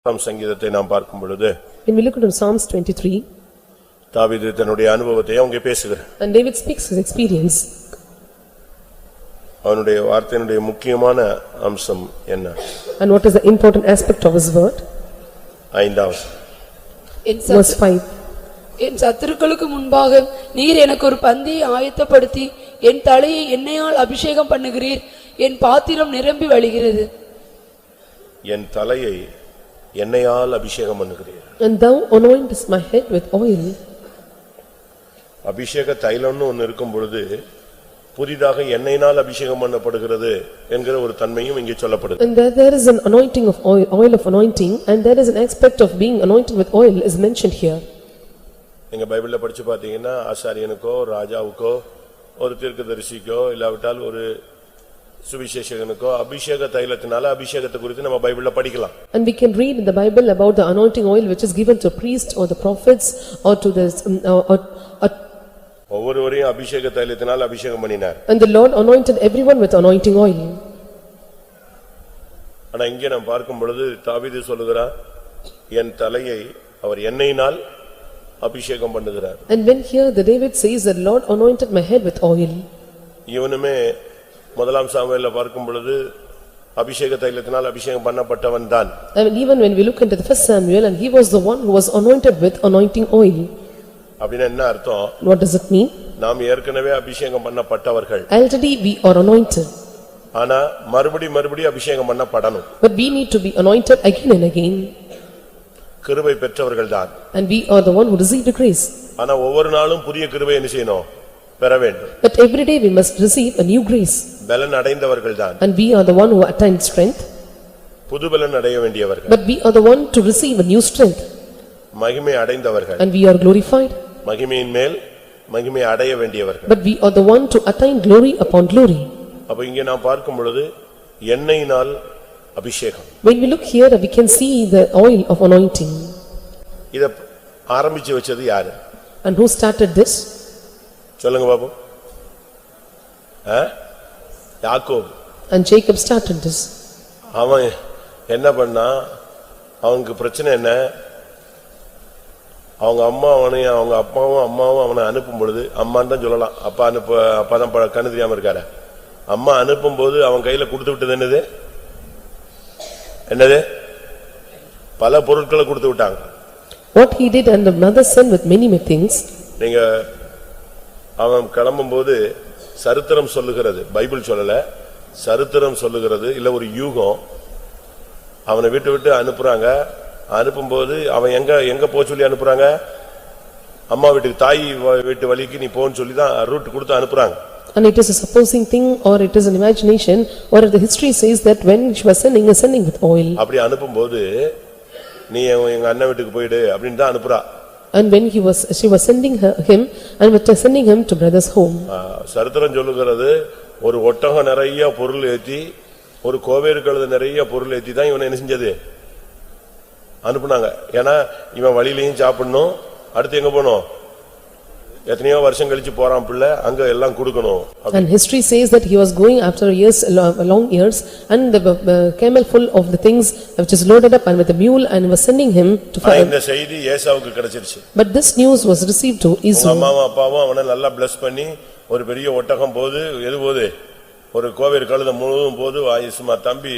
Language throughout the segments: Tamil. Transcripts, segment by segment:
சங்கீதத்தை நாம் பார்க்கும் பொழுது when we look at Psalms 23 தாவீது தன்னுடைய அனுபவத்தை அங்கே பேசுகிறார். and David speaks his experience. அவனுடைய வார்த்தையினுடைய முக்கியமான அம்சம் என்ன? And what is the important aspect of his word? 5வது verse 5. என் சத்துருக்களுக்கு முன்பாக நீர் எனக்கு ஒரு பந்தியை ஆயத்தப்படுத்தி என் தலையை எண்ணெயால் அபிஷேகம் பண்ணுகிறீர். என் பாத்திரம் நிரம்பி வழிகிறது. என் தலையை எண்ணெயால் அபிஷேகம் பண்ணுகிறீர். And thou anointest my head with oil. அபிஷேக தைலம்னு ஒன்னு இருக்கும் பொழுது புதிதாக எண்ணெயினால் அபிஷேகம் பண்ணப்படுகிறது என்கிற ஒரு தன்மையும் இங்கே சொல்லப்படுது. And there is an anointing of oil of anointing, and there is an aspect of being anointed with oil is mentioned here. நீங்க பைபிள்ல படிச்சு பாத்தீங்கன்னா ஆசாரியனுக்கோ ராஜாவுக்கோ ஒரு தீர்க்கதரிசிக்கோ இல்லாவிட்டால் ஒரு சுவிசேஷகனுக்கோ அபிஷேக தைலத்தினால அபிஷேகத்தை குறித்து நம்ம பைபிள்ல படிக்கலாம். And we can read in the Bible about the anointing oil which is given to priests or the prophets or to the ஒவ்வொருவரையும் அபிஷேக தைலத்தினால அபிஷேகம் பண்ணினார். And the Lord anointed everyone with anointing oil. ஆனா இங்கே நாம் பார்க்கும் பொழுது தாவீது சொல்லுகிறார் என் தலையை அவர் எண்ணெயினால் அபிஷேகம் பண்ணுகிறார். And when here the David says the Lord anointed my head with oil. இவனுமே முதலாம் சாமுவேல்ல பார்க்கும் பொழுது அபிஷேக தைலத்தினால் அபிஷேகம் பண்ணப்பட்டவன் தான். And even when we look into the first Samuel, and he was the one who was anointed with anointing oil. அப்படினா என்ன அர்த்தம்? What does it mean? நாம் ஏற்கனவே அபிஷேகம் பண்ணப்பட்டவர்கள். Already we are anointed. ஆனா மறுபடி அபிஷேகம் பண்ணப்படணும். But we need to be anointed again and again. கிருபை பெற்றவர்கள் தான். And we are the one who received the grace. ஆனா ஒவ்வொரு நாளும் புதிய கிருபை என்ன செய்யணும்? பெற வேண்டும். But every day we must receive a new grace. பலன் அடைந்தவர்கள் தான். And we are the one who attained strength. புது பலன் அடைய வேண்டியவர்கள். But we are the one to receive a new strength. மகிமை அடைந்தவர்கள். And we are glorified. மகிமையின் மேல் மகிமை அடைய வேண்டியவர்கள். But we are the one to attain glory upon glory. அப்ப இங்கே நாம் பார்க்கும் பொழுது எண்ணெயினால் அபிஷேகம். When we look here we can see the oil of anointing. இத ஆரம்பிச்சு வச்சது யாரு? And who started this? சொல்லுங்க பாபு. யாக்கோபு. And Jacob started this. அவன் என்ன பண்ணா? அவனுக்கு பிரச்சனை என்ன? அவங்க அம்மா அவனையும் அவங்க அப்பாவும் அம்மாவும் அவனை அனுப்பும் பொழுது அம்மான்னு தான் சொல்லலாம். அப்பா தான் கண்ணு தெரியாம இருக்காரு. அம்மா அனுப்பும் போது அவன் கையில கொடுத்து விட்டது என்னது? பல பொருட்களை கொடுத்து விட்டாங்க. What he did, and the mother sent with many things. நீங்க அவன் கிளம்பும் போது சரித்திரம் சொல்லுகிறது, பைபிள் சொல்லல, சரித்திரம் சொல்லுகிறது. இல்ல ஒரு யூகம். அவனை விட்டு அனுப்புறாங்க. அனுப்பும்போது அவன் எங்க போக சொல்லி அனுப்புறாங்க? அம்மா வீட்டுக்கு, தாய் வீட்டு வழிக்கு நீ போன்னு சொல்லி தான் ரூட் கொடுத்து அனுப்புறாங்க. And it is a supposing thing or it is an imagination, or the history says that when she was sending with oil. அப்படி அனுப்பும்போது நீ எங்க அண்ணன் வீட்டுக்கு போயிடு அப்படின்னு தான் அனுப்புறா. And when she was sending him and was sending him to brother's home. சரித்திரம் சொல்லுகிறது ஒரு ஒட்டகம் நிறைய பொருள் ஏத்தி, ஒரு கோவேறு கழுதை நிறைய பொருள் ஏத்தி தான் இவனை என்ன செஞ்சது? அனுப்புனாங்க. ஏன்னா இவன் வழியிலையும் சாப்பிடணும், அடுத்து எங்க போகணும்? எத்தனையோ வருஷம் கழிச்சு போறான் பிள்ளை, அங்க எல்லாம் கொடுக்கணும். And history says that he was going after years, long years, and the camel full of the things which is loaded up and with the mule, and was sending him to find. இந்த செய்தி ஏசாவுக்கு கிடைச்சிருச்சு. But this news was received to Esau. அம்மாவும் அப்பாவும் அவனை நல்லா bless பண்ணி ஒரு பெரிய ஒட்டகம் போது, எது போது? ஒரு கோவேறு கழுதை முழுவதும் போது, சும்மா தம்பி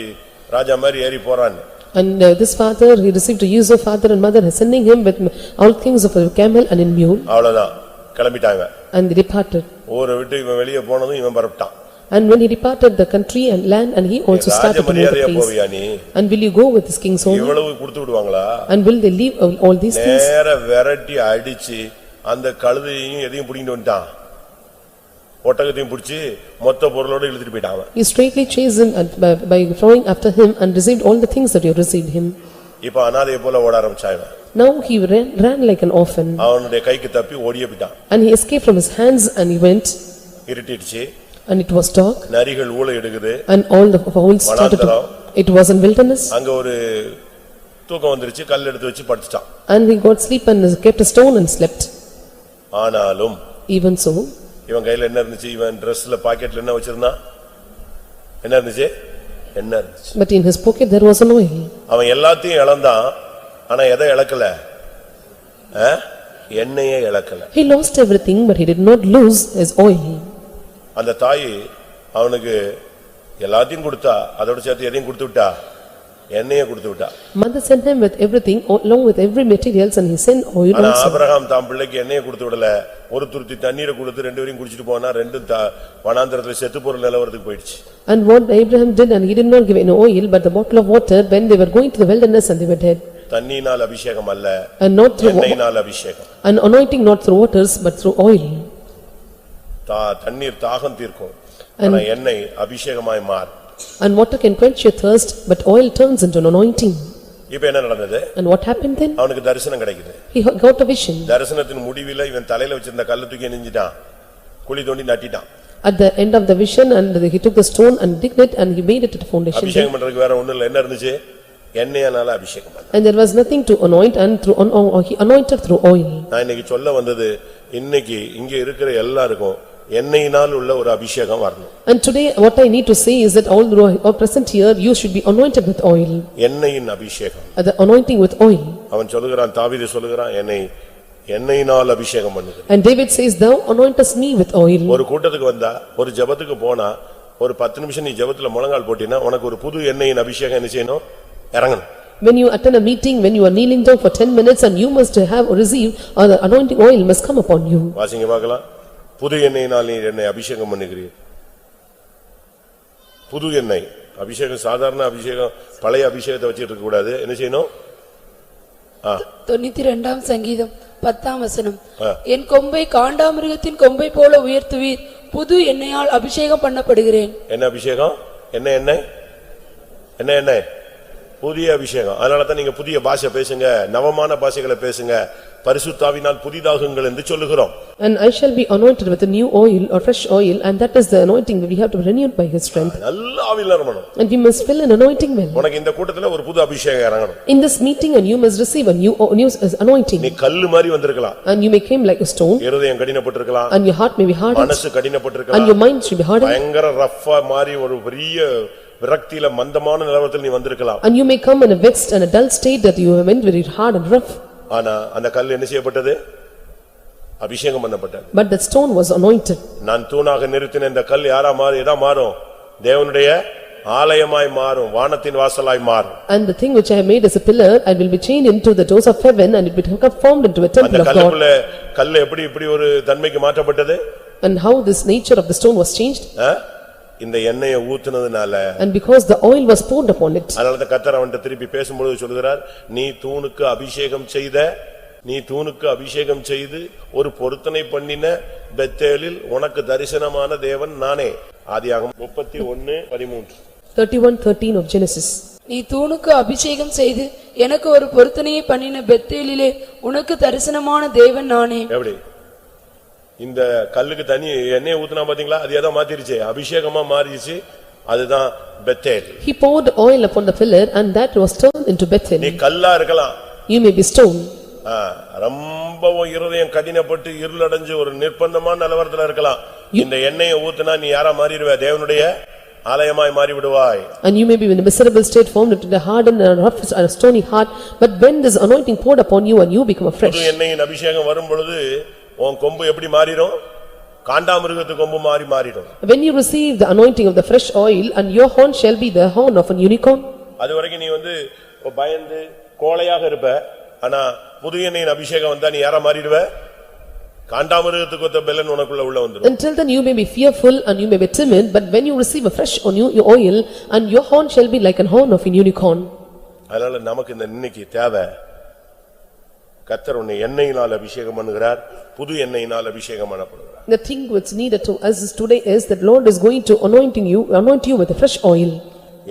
ராஜா மாதிரி ஏறி போறான். And this father, he received to Esau, father and mother, sending him with all things of a camel and in mule. அவ்வளவுதான், கிளம்பிட்டாங்க. And they departed. ஊரை விட்டு இவன் வெளியே போனதும் இவன் பரப்பிட்டான். And when he departed the country and land, and he also started to move the place. And will you go with this king's home? இவ்வளவு கொடுத்து விடுவாங்களா? And will they leave all these things? நேர விரட்டி அடிச்சு அந்த கழுதையையும் எதையும் பிடிங்கிட்டு வந்துட்டான். ஒட்டகத்தையும் பிடிச்சி மொத்த பொருளோட இழுத்துட்டு போயிட்டான். He straightly chased him by throwing after him and received all the things that he received him. இப்ப அனாதையை போல ஓட ஆரம்பிச்சான். Now he ran like an orphan. அவனுடைய கைக்கு தப்பி ஓடியே போயிட்டான். And he escaped from his hands and he went. இருட்டிடுச்சு. And it was dark. நரிகள் ஊளை எடுக்குது. And all the fowls started to. It was in wilderness. அங்க ஒரு தூக்கம் வந்துருச்சு, கல் எடுத்து வச்சு படுத்துட்டான். And he got sleep and kept a stone and slept. ஆனாலும் even so, இவன் கையில என்ன இருந்துச்சு? இவன் Dressல பாக்கெட்ல என்ன வச்சிருந்தான்? என்ன இருந்துச்சு? எண்ணெய் இருந்துச்சு. But in his pocket there was an oil. அவன் எல்லாத்தையும் இழந்தான், ஆனா எதை இழக்கல? எண்ணெயை இழக்கல. He lost everything but he did not lose his oil. அந்த தாய் அவனுக்கு எல்லாத்தையும் கொடுத்தா, அதோட சேர்த்து எதையும் கொடுத்து விட்டா? எண்ணெயை கொடுத்து விட்டா. Mother sent him with everything along with every materials and he sent oil ஆனா also. ஆபிரகாம் தாம் பிள்ளைக்கு எண்ணெயை கொடுத்து விடல. ஒரு துருத்தி தண்ணீரை கொடுத்து ரெண்டு பேரையும் குடிச்சிட்டு போனா ரெண்டும் வனாந்தரத்துல செத்து போற நிலவரத்துக்கு போயிடுச்சு. And what Abraham did, and he did not give any oil but the bottle of water when they were going to the wilderness and they were dead. தண்ணீனால் அபிஷேகம் அல்ல, And not through எண்ணெயினால் அபிஷேகம். an anointing not through waters but through oil. தண்ணீர் தாகம் தீர்க்கும், ஆனா எண்ணெய் அபிஷேகமாய் மாறும். And water can quench your thirst but oil turns into an anointing. இப்ப என்ன நடந்தது? And what happened then? அவனுக்கு தரிசனம் கிடைக்குது. He got a vision. தரிசனத்தின் முடிவில இவன் தலையில வச்சிருந்த கல்லை தூக்கி எறிஞ்சிட்டான், குழி தோண்டி நட்டிட்டான். At the end of the vision and he took the stone and digged it and he made it to the foundation. அபிஷேகம் பண்றதுக்கு வேற ஒண்ணும் இல்ல, என்ன இருந்துச்சு? எண்ணெயால அபிஷேகம் பண்ண. And there was nothing to anoint and through he anointed through oil. நான் இன்னைக்கு சொல்ல வந்தது, இன்னைக்கு இங்க இருக்கிற எல்லாருக்கும் எண்ணெயினால் உள்ள ஒரு அபிஷேகம் வரணும். And today what I need to say is that all are present here, you should be anointed with oil. எண்ணெயின் அபிஷேகம். The anointing with oil. அவன் சொல்லுகிறான், தாவீது சொல்லுகிறான், எண்ணெயினால் அபிஷேகம் பண்ணுங்க. And David says, thou anointest me with oil. ஒரு கூட்டத்துக்கு வந்தா, ஒரு ஜெபத்துக்கு போனா, ஒரு 10 நிமிஷம் நீ ஜெபத்துல முழங்கால் போட்டினா உனக்கு ஒரு புது எண்ணெயின் அபிஷேகம் என்ன செய்யணும்? இறங்கணும். When you attend a meeting, when you are kneeling down for 10 minutes and you must have or receive, or the anointing oil must come upon you. வாசிங்க பார்க்கலாம். புது எண்ணெயினால் நீ என்னை அபிஷேகம் பண்ணுகிறீர். புது எண்ணெய் அபிஷேகம், சாதாரண அபிஷேகம், பழைய அபிஷேகத்தை வச்சிட்டு இருக்க கூடாது. என்ன செய்யணும்? 92ஆம் சங்கீதம் 10ஆம் வசனம். என் கொம்பை காண்டாமிருகத்தின் கொம்பை போல உயர்த்துவீர், புது எண்ணெயால் அபிஷேகம் பண்ணப்படுகிறேன். என்ன அபிஷேகம்? என்ன எண்ணெய்? என்ன எண்ணெய்? புதிய அபிஷேகம். அதனாலதான் நீங்க புதிய பாஷை பேசுங்க, நவமான பாஷைகளை பேசுங்க, பரிசுத்த ஆவியினால் புதிதாகுங்கள் என்று சொல்லுகிறோம். And I shall be anointed with a new oil or fresh oil, and that is the anointing that we have to be renewed by his strength. நல்ல ஆவியில நிரம்பணும். And we must fill an anointing well. உனக்கு இந்த கூட்டத்துல ஒரு புது அபிஷேகம் இறங்கணும். In this meeting and you must receive a new anointing. நீ கல்லு மாதிரி வந்திருக்கலாம். And you may came like a stone. இருதயம் கடினப்பட்டிருக்கலாம். And your heart may be hardened. மனசு கடினப்பட்டிருக்கலாம். And your mind should be hardened. பயங்கர ரஃப்பா மாதிரி ஒரு பெரிய விரக்தியில மந்தமான நிலவரத்தில் நீ வந்திருக்கலாம். And you may come in a vexed and a dull state that you have went very hard and rough. ஆனா அந்த கல் என்ன செய்யப்பட்டது? அபிஷேகம் பண்ணப்பட்டது. But that stone was anointed. நான் தூணாக நிறுத்தின இந்த கல் யாரா மாறும்? எதா மாறும்? தேவனுடைய ஆலயமாய் மாறும், வானத்தின் வாசலாய் மாறும். And the thing which I have made as a pillar, I will be chained into the doors of heaven and it will become formed into a temple of God. அந்த கல்லுக்குள்ள கல் எப்படி இப்படி ஒரு தன்மைக்கு மாற்றப்பட்டது? And how this nature of the stone was changed? இந்த எண்ணெயை ஊத்துனதுனால. And because the oil was poured upon it. அதனால தான் கர்த்தர் அவன்கிட்ட திருப்பி பேசும்போது சொல்கிறார், நீ தூணுக்கு அபிஷேகம் செய்த, நீ தூணுக்கு அபிஷேகம் செய்து ஒரு பொருத்தனை பண்ணின பெத்தேலில் உனக்கு தரிசனமான தேவன் நானே. ஆதியாகமம் 31:13. 31:13 of Genesis. நீ தூணுக்கு அபிஷேகம் செய்து எனக்கு ஒரு பொருத்தனையை பண்ணின பெத்தேலிலே உனக்கு தரிசனமான தேவன் நானே. எப்படி? இந்த கல்லுக்கு தண்ணி எண்ணெய் ஊத்துனா பாத்தீங்களா? அது எதை மாத்திருச்சு? அபிஷேகமா மாறிடுச்சு. அதுதான் Bethel. He poured oil upon the pillar and that was turned into Bethel. நீ கல்லா இருக்கலாம். You may be stone. ரொம்ப இருதயம் கடினப்பட்டு இருளடைஞ்சு ஒரு நிர்பந்தமான நிலவரத்துல இருக்கலாம். இந்த எண்ணெயை ஊத்துனா நீ யாரா மாறிடுவ? தேவனுடைய ஆலயமாய் மாறி விடுவாய். And you may be in a miserable state, formed into the hardened and rough and stony heart, but when this anointing poured upon you and you become a fresh. புது எண்ணெயின் அபிஷேகம் வரும் பொழுது உன் கொம்பு எப்படி மாறிடும்? காண்டாமிருகத்து கொம்பு மாறிடும். When you receive the anointing of the fresh oil and your horn shall be the horn of an unicorn. அது வரைக்கும் நீ பயந்து கோழையாக இருப்ப. ஆனா புது எண்ணெயின் அபிஷேகம் வந்தா நீ யாரா மாறிடுவ? காண்டாமிருகத்துக்கு ஒத்த பெலன் உனக்குள்ள உள்ள வந்துரும். Until then you may be fearful and you may be timid, but when you receive a fresh oil and your horn shall be like an horn of a unicorn. அதனால நமக்கு இந்த இன்னைக்கு தேவை, கர்த்தர் உன்னை எண்ணெயினால் அபிஷேகம் பண்ணுகிறார், புது எண்ணெயினால் அபிஷேகம் பண்ணப்படுகிறார். The thing which needed to us today is that Lord is going to anoint you with a fresh oil.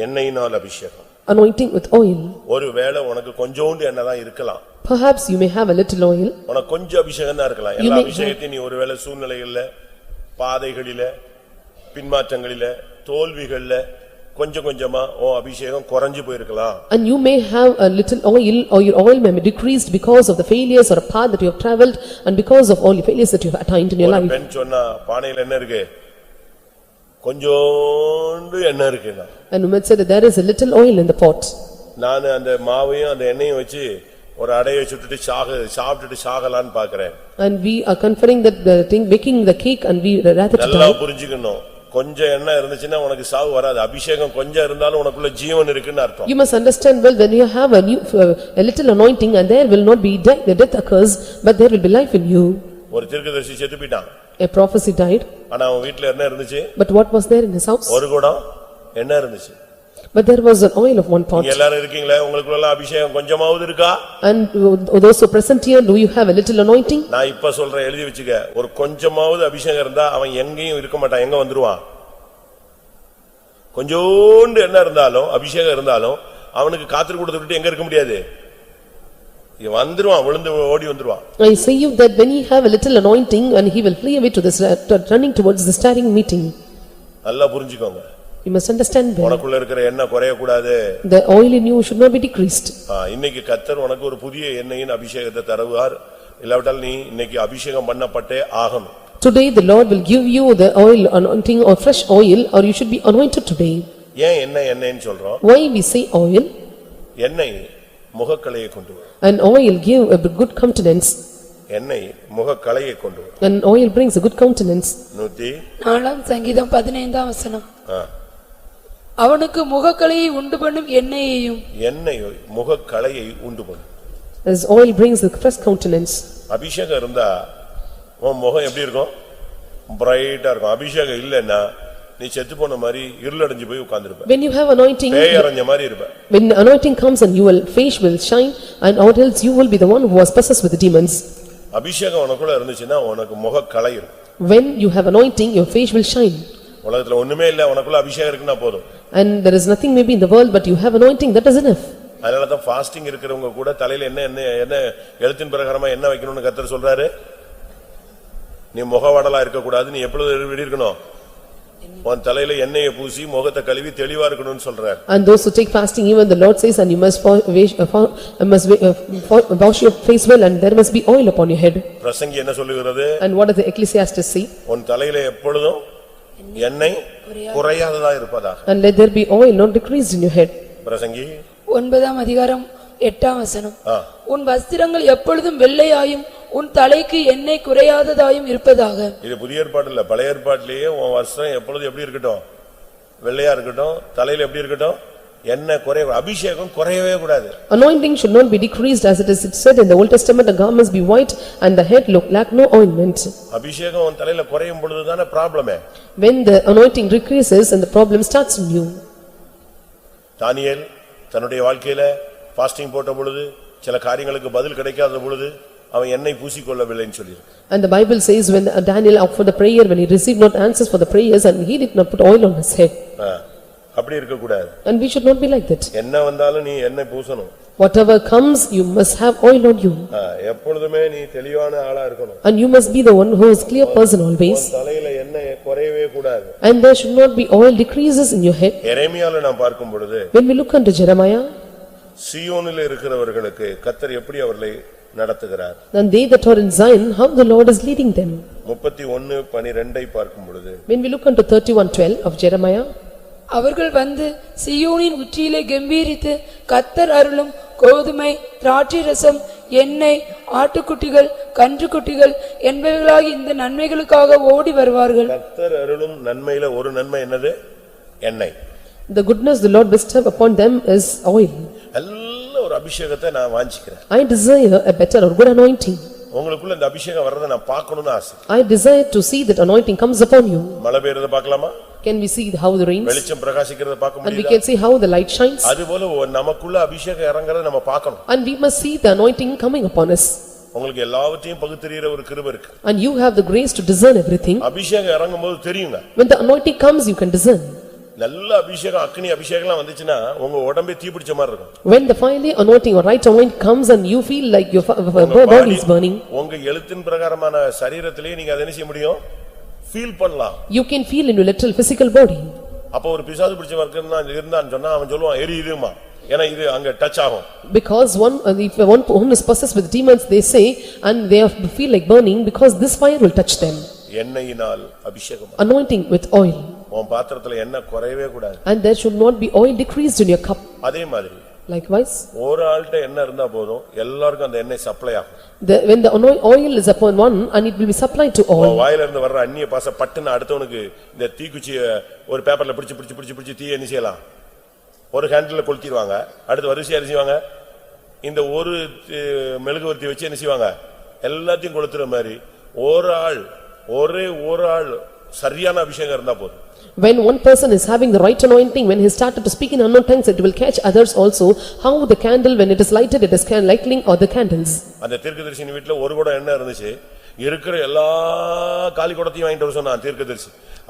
எண்ணெயினால் அபிஷேகம். Anointing with oil. ஒருவேளை உனக்கு கொஞ்சோண்டு எண்ணெய் தான் இருக்கலாம். Perhaps you may have a little oil. உனக்கு கொஞ்சம் அபிஷேகம் தான் இருக்கலாம். எல்லா அபிஷேகத்தையும் நீ ஒருவேளை சூழ்நிலைகள்ல, பாதைகளில, பின்மாற்றங்களில, தோல்விகள்ல கொஞ்சம் கொஞ்சமா அபிஷேகம் குறைஞ்சு போயிருக்கலாம். And you may have a little oil or your oil may be decreased because of the failures or a path that you have traveled and because of all the failures that you have attained in your life. பெண் சொன்னா பானையில என்ன இருக்கு? கொஞ்சோண்டு எண்ணெய் இருக்குன்னா And Umed said that there is a little oil in the pot. நான் அந்த மாவையும் அந்த எண்ணெயும் வச்சு ஒரு அடையை சுட்டுட்டு சாப்பிட்டுட்டு சாகலான்னு பாக்குறேன். And we are conferring that the thing, baking the cake, and we rather to நல்லா die. புரிஞ்சுக்கணும். கொஞ்சம் எண்ணெய் இருந்துச்சுன்னா உனக்கு சாவு வராது. அபிஷேகம் கொஞ்சம் இருந்தாலும் உனக்குள்ள ஜீவன் இருக்குன்னு அர்த்தம். You must understand well, when you have a little anointing, and there will not be death, the death occurs, but there will be life in you. ஒரு தீர்க்கதரிசி செத்து போயிட்டான். A prophecy died. ஆனா அவன் வீட்ல என்ன இருந்துச்சு? But what was there in his house? ஒரு குடம் எண்ணெய் இருந்துச்சு. But there was an oil of one pot. நீங்க எல்லாரும் இருக்கீங்களே, உங்களுக்குள்ள அபிஷேகம் கொஞ்சமாவது இருக்கா? And those who present here, do you have a little anointing? நான் இப்ப சொல்றேன், எழுதி வச்சுக்க. ஒரு கொஞ்சமாவது அபிஷேகம் இருந்தா அவன் எங்கேயும் இருக்க மாட்டான். எங்க வந்துருவான்? கொஞ்சோண்டு எண்ணெய் இருந்தாலும் அபிஷேகம் இருந்தாலும் அவனுக்கு காத்திரு கொடுத்துட்டு எங்க இருக்க முடியாது. இவன் வந்துருவான், விழுந்து ஓடி வந்துருவான். I say you that when he have a little anointing, and he will flee away to this running towards the starting meeting. நல்லா புரிஞ்சுக்கோங்க. You must understand well. உனக்குள்ள இருக்கிற எண்ணெய் குறைய கூடாது. The oil in you should not be decreased. இன்னைக்கு கர்த்தர் உனக்கு ஒரு புதிய எண்ணெயின் அபிஷேகத்தை தருவார். இல்லாவிட்டால் நீ இன்னைக்கு அபிஷேகம் பண்ணப்பட்டே ஆகணும். Today the Lord will give you the oil anointing or fresh oil, or you should be anointed today. ஏன் எண்ணெய்ன்னு சொல்றோம்? Why we say oil? எண்ணெய் முகக்களையை கொண்டு வரும். An oil give a good countenance. எண்ணெய் முகக்களையை கொண்டு வரும். An oil brings a good countenance. 104 சங்கீதம் 15 வசனம். அவனுக்கு முகக்களையை உண்டு பண்ணும் எண்ணெயையும். எண்ணெய் முகக்களையை உண்டு பண்ணும். As oil brings the fresh countenance. அபிஷேகம் இருந்தா உன் முகம் எப்படி இருக்கும்? பிரைட்டா இருக்கும். அபிஷேகம் இல்லன்னா நீ செத்து போன மாதிரி இருளடைஞ்சு போய் உட்கார்ந்திருப்ப. When you have anointing, பேயறஞ்ச மாதிரி இருப்ப. when anointing comes and your face will shine, and or else you will be the one who was possessed with the demons. அபிஷேகம் உனக்குள்ள இருந்துச்சுன்னா உனக்கு முகக்கலை இருக்கும். When you have anointing, your face will shine. உலகத்துல ஒண்ணுமே இல்ல, உனக்குள்ள அபிஷேகம் இருக்குன்னா போதும். And there is nothing maybe in the world, but you have anointing, that is enough. அதனால தான் ஃபாஸ்டிங் இருக்கிறவங்க கூட தலையில என்ன எழுத்தின் பிரகாரமா என்ன வைக்கணும்னு கர்த்தர் சொல்றாரு. நீ முகவாடலா இருக்க கூடாது. நீ எப்பொழுது எப்படி இருக்கணும்? உன் தலையில எண்ணெயை பூசி முகத்தை கழுவி தெளிவா இருக்கணும்னு சொல்றார். And those who take fasting, even the Lord says, and you must wash your face well, and there must be oil upon your head. பிரசங்கி என்ன சொல்லுகிறது? And what does the Ecclesiastes say? உன் தலையில எப்பொழுதும் எண்ணெய் குறையாததா இருப்பதாக. And let there be oil not decreased in your head. பிரசங்கி 9 அதிகாரம் 8 வசனம். உன் வஸ்திரங்கள் எப்பொழுதும் வெள்ளையாயும் உன் தலைக்கு எண்ணெய் குறையாததாயும் இருப்பதாக. இது புதிய ஏற்பாடு இல்ல, பழைய ஏற்பாட்டிலேயே உன் வஸ்திரம் எப்பொழுதும் எப்படி இருக்கட்டும்? வெள்ளையா இருக்கட்டும். தலையில எப்படி இருக்கட்டும்? எண்ணெய் குறைய, அபிஷேகம் குறையவே கூடாது. Anointing should not be decreased, as it is said in the Old Testament, the garments be white and the head lack no ointment. அபிஷேகம் உன் தலையில குறையும் பொழுதுதானே ப்ராப்ளமே. When the anointing decreases, and the problem starts in you. தானியேல் தன்னுடைய வாழ்க்கையில ஃபாஸ்டிங் போட்ட பொழுது சில காரியங்களுக்கு பதில் கிடைக்காத பொழுது அவன் எண்ணெய் பூசிக்கொள்ளவில்லைன்னு சொல்லிருக்கு. And the Bible says when Daniel out for the prayer, when he received not answers for the prayers, and he did not put oil on his head. அப்படி இருக்க கூடாது. And we should not be like that. என்ன வந்தாலும் நீ எண்ணெய் பூசணும். Whatever comes, you must have oil on you. எப்பொழுதுமே நீ தெளிவான ஆளா இருக்கணும். And you must be the one who is clear person always. தலையில எண்ணெய் குறையவே கூடாது. And there should not be oil decreases in your head. எரேமியால நாம் பார்க்கும் பொழுது, when we look unto Jeremiah, சீயோனில் இருக்கிறவர்களுக்கு கர்த்தர் எப்படி அவர்களை நடத்துகிறார். and they that are in Zion, how the Lord is leading them. 31:12 பார்க்கும் பொழுது, when we look unto 31:12 of Jeremiah, அவர்கள் வந்து சீயோனின் உச்சியிலே கெம்பீரித்து கர்த்தர் அருளும் கோதுமை, திராட்சை ரசம், எண்ணெய், ஆட்டுக்குட்டிகள், கன்றுக்குட்டிகள் என்பவைகளாகி இந்த நன்மைகளுக்காக ஓடி வருவார்கள். கர்த்தர் அருளும் நன்மையில ஒரு நன்மை என்னது? எண்ணெய். The goodness the Lord bestowed upon them is oil. நல்ல ஒரு அபிஷேகத்தை நான் வாஞ்சிக்கிறேன். I desire a better or good anointing. உங்களுக்குள்ள இந்த அபிஷேகம் வர்றதை நான் பார்க்கணும்னு ஆசை. I desire to see that anointing comes upon you. மழை பெய்யறத பார்க்கலாமா? Can we see how the rains? வெளிச்சம் பிரகாசிக்கிறத பார்க்க And we முடியுதா? can see how the light shines. அதுபோல நமக்குள்ள அபிஷேகம் இறங்கறத நம்ம பார்க்கணும். And we must see the anointing coming upon us. உங்களுக்கு எல்லாவற்றையும் பகுத்தறியற ஒரு கிருபை இருக்கு. And you have the grace to discern everything. அபிஷேகம் இறங்கும்போது தெரியுங்க. When the anointing comes, you can discern. நல்ல அபிஷேகம், அக்னி அபிஷேகம்லாம் வந்துச்சுன்னா உங்க உடம்பே தீப்பிடிச்ச மாதிரி இருக்கும். When the fiery anointing or right anointing comes, and you feel like your body is burning. உங்க எழுத்தின் பிரகாரமான சரீரத்திலே நீங்க அதை என்ன செய்ய முடியும்? ஃபீல் பண்ணலாம். You can feel in your literal physical body. அப்ப ஒரு பிசாசு பிடிச்ச இருந்தான்னு சொன்னா அவன் சொல்லுவான் எரியுதுமா, ஏன்னா இது அங்க டச் ஆகும். Because if one is possessed with demons, they say, and they feel like burning, because this fire will touch them. எண்ணெயினால் அபிஷேகம். Anointing with oil. உன் பாத்திரத்துல எண்ணெய் குறையவே கூடாது. And there should not be oil decreased in your cup. அதே மாதிரி Likewise, ஒரு ஆள்கிட்ட எண்ணெய் இருந்தா போதும், எல்லாருக்கும் அந்த எண்ணெய் சப்ளை ஆகும். when the oil is upon one and it will be supplied to all. வாயில இருந்து வர்ற அந்நிய பாச பட்டுன்னு அடுத்தவனுக்கு இந்த தீக்குச்சிய ஒரு பேப்பர்ல பிடிச்சு தீ என்ன செய்யலாம், ஒரு ஹேண்டில்ல கொளுத்திடுவாங்க. அடுத்து வரிசையா என்ன செய்வாங்க, இந்த ஒரு மெழுகுவர்த்தி வச்சு என்ன செய்வாங்க, எல்லாத்தையும் கொளுத்துற மாதிரி ஒரே ஒரு ஆள் சரியான அபிஷேகம் இருந்தா போதும். When one person is having the right anointing, when he started to speak in unknown tongues, it will catch others also. How the candle, when it is lighted, it is lightning or the candles. அந்த தீர்க்கதரிசியின் வீட்டுல ஒரு குடம் எண்ணெய் இருந்துச்சு, இருக்கிற எல்லா காலி குடத்தையும் வாங்கிட்டு வர சொன்னான் தீர்க்கதரிசி.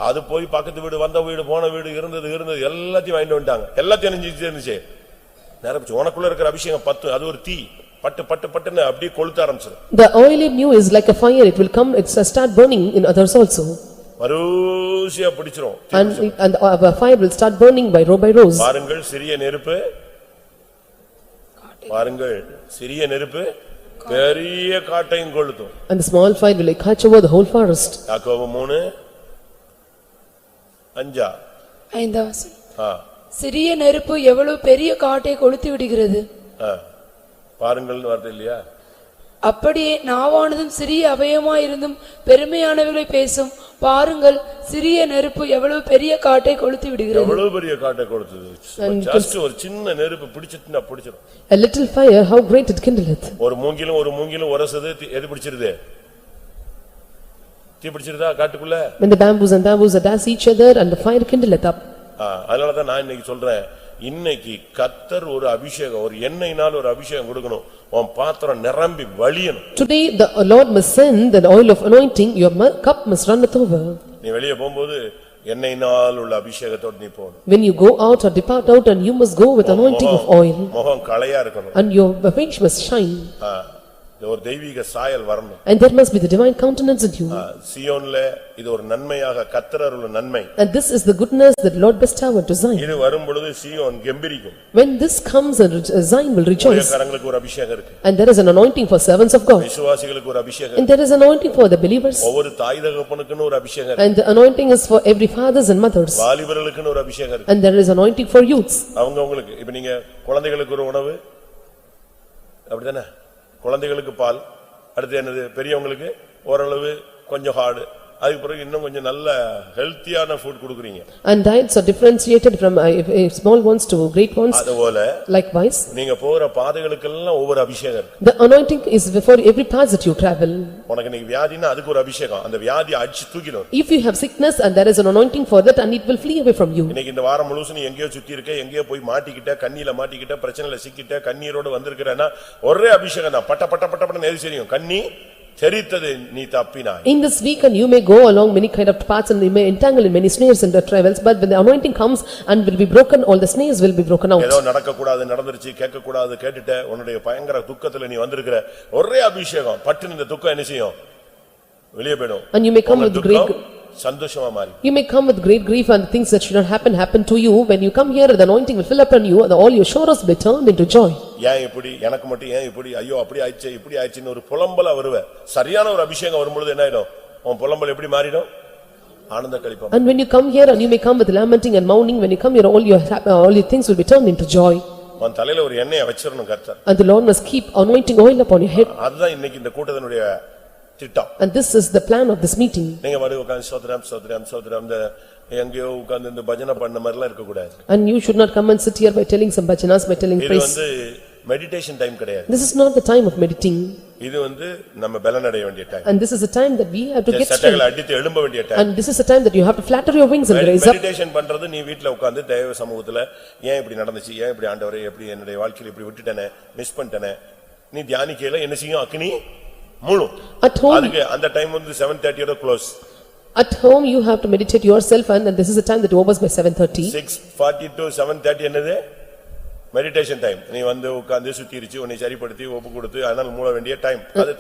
அது போய் பக்கத்து வீடு, வந்த வீடு, போன வீடு, இருந்தது எல்லாத்தையும் வாங்கிட்டு வந்துட்டாங்க. எல்லாத்தையும் இருந்துச்சு நிரப்பிச்சு. உனக்குள்ள இருக்கிற அபிஷேகம் 10, அது ஒரு தீ, பட்டுன்னு அப்படியே கொளுத்த ஆரம்பிச்சிடும். The oil in you is like a fire, it will come, it start burning in others also. வரிசையா பிடிச்சிரும். And the fire will start burning by row. பாருங்கள் சிறிய நெருப்பு பெரிய காட்டையும் கொளுத்தும். And the small fire will catch over the whole forest. யாக்கோபு 3:5. சிறிய நெருப்பு எவ்வளவு பெரிய காட்டை கொளுத்தி விடுகிறது. பாருங்கள்னு வார்த்தை இல்லையா? அப்படியே நாவானதும் சிறிய அவயமாயிருந்தும் பெருமையானவர்களை பேசும். பாருங்கள், சிறிய நெருப்பு எவ்வளவு பெரிய காட்டை கொளுத்தி விடுகிறது. எவ்வளவு பெரிய காட்டை கொளுத்துது. ஜஸ்ட் ஒரு சின்ன நெருப்பு பிடிச்சிட்டுனா பிடிச்சிரும். A little fire, how great it kindleth. ஒரு மூங்கிலும் உரசுது, எது பிடிச்சிருது? தீ பிடிச்சிருதா காட்டுக்குள்ள? When the bamboos attach each other and the fire kindleth up. அதனால தான் நான் இன்னைக்கு சொல்றேன், இன்னைக்கு கர்த்தர் ஒரு அபிஷேகம், ஒரு எண்ணெயினால் ஒரு அபிஷேகம் கொடுக்கணும். உன் பாத்திரம் நிரம்பி வழியணும். Today the Lord must send the oil of anointing, your cup must runneth over. நீ வெளியே போகும்போது எண்ணெயினால் உள்ள அபிஷேகத்தோட நீ போகணும். When you go out or depart out, and you must go with anointing of oil. முகம் களையா இருக்கணும். And your face must shine. ஒரு தெய்வீக சாயல் வரணும். And there must be the divine countenance in you. சீயோன்ல இது ஒரு நன்மையாக கர்த்தர் அருளின நன்மை. And this is the goodness that Lord bestowed to Zion. இது வரும் பொழுது சீயோன் கெம்பீரிக்கும். When this comes, Zion will rejoice. ஊழியக்காரங்களுக்கு ஒரு அபிஷேகம் இருக்கு. And there is an anointing for servants of God. விசுவாசிகளுக்கு ஒரு அபிஷேகம். And there is anointing for the believers. ஒவ்வொரு தாய் தகப்பனுக்குன்னு ஒரு அபிஷேகம் இருக்கு. And the anointing is for every fathers and mothers. வாலிபர்களுக்குன்னு ஒரு அபிஷேகம் இருக்கு. And there is anointing for youths. அவங்களுக்கு இப்ப நீங்க குழந்தைகளுக்கு ஒரு உணவு அப்படிதானே, குழந்தைகளுக்கு பால், அடுத்து என்னது, பெரியவங்களுக்கு ஓரளவு கொஞ்சம் ஹார்டு, அதுக்கு பிறகு இன்னும் கொஞ்சம் நல்ல ஹெல்த்தியான ஃபுட் கொடுக்குறீங்க. And diets are differentiated from small ones to great ones. அதுபோல Likewise, நீங்க போற பாதைகளுக்கெல்லாம் ஒவ்வொரு அபிஷேகம் இருக்கு. the anointing is for every path that you travel. உனக்கு நீ வியாதினா அதுக்கு ஒரு அபிஷேகம், அந்த வியாதியை அடிச்சு தூக்கிடும். If you have sickness and there is an anointing for that, and it will flee away from you. இன்னைக்கு இந்த வாரம் முழுசும் நீ எங்கேயோ சுத்தி இருக்க, எங்கேயோ போய் மாட்டிக்கிட்ட, கண்ணில மாட்டிக்கிட்ட, பிரச்சனையில சிக்கிட்ட, கண்ணீரோட வந்திருக்கிறேன்னா ஒரே அபிஷேகம் தான். பட்ட நேரி தெரியும், கண்ணி தெரித்தது நீ தப்பினாய். In this week, and you may go along many kind of paths, and you may entangle in many snares and travels, but when the anointing comes and will be broken, all the snares will be broken out. ஏதோ நடக்க கூடாது, நடந்துருச்சு, கேட்க கூடாது, கேட்டுட்ட, உன்னுடைய பயங்கர துக்கத்துல நீ வந்திருக்கிற, ஒரே அபிஷேகம் பட்டுன்னு இந்த துக்கம் என்ன செய்யும், வெளியே போய்டும். And you may come with great சந்தோஷமா மாறி. You may come with great grief, and things that should not happen to you. When you come here, the anointing will fill upon you, and all your sorrows will be turned into joy. ஏன் இப்படி, எனக்கு மட்டும் ஏன் இப்படி, ஐயோ அப்படி ஆயிடுச்சு, இப்படி ஆயிடுச்சுன்னு ஒரு புலம்பலா வருவே. சரியான ஒரு அபிஷேகம் வரும்பொழுது என்ன ஆயிடும், உன் புலம்பல் எப்படி மாறிடும், ஆனந்த களிப்பா. And when you come here, and you may come with lamenting and mourning, when you come here, all your things will be turned into joy. உன் தலையில ஒரு எண்ணெயை வச்சிரணும் கர்த்தர். And the Lord must keep anointing oil upon your head. அதுதான் இன்னைக்கு இந்த கூட்டத்தினுடைய திட்டம். And this is the plan of this meeting. நீங்க வந்து உட்கார்ந்து சோத்ரம் எங்கேயோ உட்கார்ந்து இந்த பஜனை பண்ண மாதிரிலாம் இருக்க கூடாது. And you should not come and sit here by telling some bhajanas, by telling இது praise. வந்து மெடிடேஷன் டைம் கிடையாது. This is not the time of meditating. இது வந்து நம்ம பலனடைய வேண்டிய time. And this is the time that we have to get strength. சட்டைகளை அடித்து எழும்ப வேண்டிய time. And this is the time that you have to flatter your wings and raise up. Meditation பண்றது நீ வீட்ல உட்கார்ந்து தேவ சமூகத்துல ஏன் இப்படி நடந்துச்சு, ஏன் இப்படி ஆண்டவரே எப்படி என்னுடைய வாழ்க்கையில இப்படி விட்டுட்டேனே, மிஸ் பண்ணிட்டேனே, நீ தியானிக்கையில என்ன செய்யும், அக்னி மூணும். At home, அதுக்கு அந்த டைம் வந்து 7:30 ஓட close. At home you have to meditate yourself, and this is the time that opens by 7:30. 6:40 to 7:30 என்னது மெடிடேஷன் டைம். நீ வந்து உட்கார்ந்து சுத்திரிச்சு உன்னை சரிப்படுத்தி ஒப்பு கொடுத்து அதனால மூட வேண்டிய டைம். அது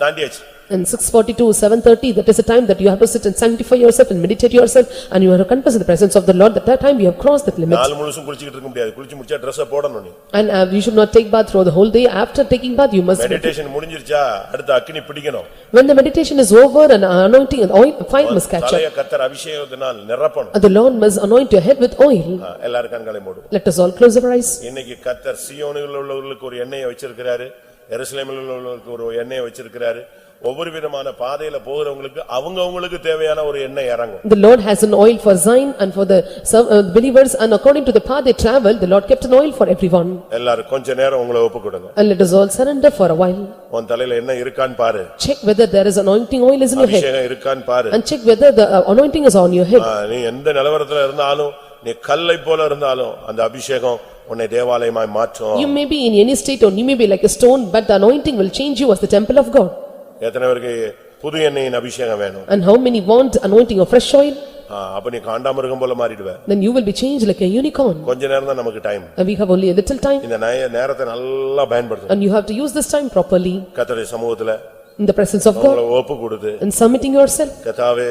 தாண்டியாச்சு. And 6:42, 7:30, that is the time that you have to sit and sanctify yourself and meditate yourself and you have to confess in the presence of the Lord. At that time you have crossed that limit. நாள் முழுசும் குளிச்சிட்டு இருக்க முடியாது. குளிச்சு முடிச்சா Dress போடணும் நீ. And you should not take bath throughout the whole day. After taking bath you must. Meditation முடிஞ்சிருச்சா அடுத்து அக்கினி பிடிக்கணும். When the meditation is over and anointing and oil, fire must catch up. தலைய கர்த்தர் அபிஷேகத்தினால் நிரப்பணும். And the Lord must anoint your head with oil. எல்லாரும் கண்களை மூடு. Let us all close our eyes. இன்னைக்கு கர்த்தர் சீயோனில் உள்ளவர்களுக்கு ஒரு எண்ணெயை வச்சிருக்கிறாரு. எருசலேமில் உள்ளவர்களுக்கு ஒரு எண்ணெயை வச்சிருக்கிறாரு. ஒவ்வொரு விதமான பாதையில போறவங்களுக்கு அவங்களுக்கு தேவையான ஒரு எண்ணெய் இறங்கும். The Lord has an oil for Zion and for the believers, and according to the path they travel, the Lord kept an oil for everyone. எல்லாரும் கொஞ்ச நேரம் உங்களை ஒப்புக்கொடுங்க. And let us all surrender for a while. உன் தலையில என்ன இருக்கான்னு பாரு. Check whether there is anointing oil is in your head. அபிஷேகம் இருக்கான்னு பாரு. And check whether the anointing is on your head. நீ எந்த நிலவரத்துல இருந்தாலும் நீ கல்லை போல இருந்தாலும் அந்த அபிஷேகம் உன்னை தேவாலயமாய் மாற்றும். You may be in any state or you may be like a stone, but the anointing will change you as the temple of God. எத்தனை பேருக்கு புது எண்ணெயின் அபிஷேகம் வேணும்? And how many want anointing of fresh oil? அப்ப நீ காண்டாமிருகம் போல மாறிடுவே. Then you will be changed like a unicorn. கொஞ்ச நேரம் தான் நமக்கு time. And we have only a little time. இந்த நேரத்தை நல்லா பயன்படுத்தணும். And you have to use this time properly. கர்த்தருடைய சமூகத்துல in the presence of God. உங்களை ஒப்பு கொடுத்து and submitting yourself. கர்த்தாவே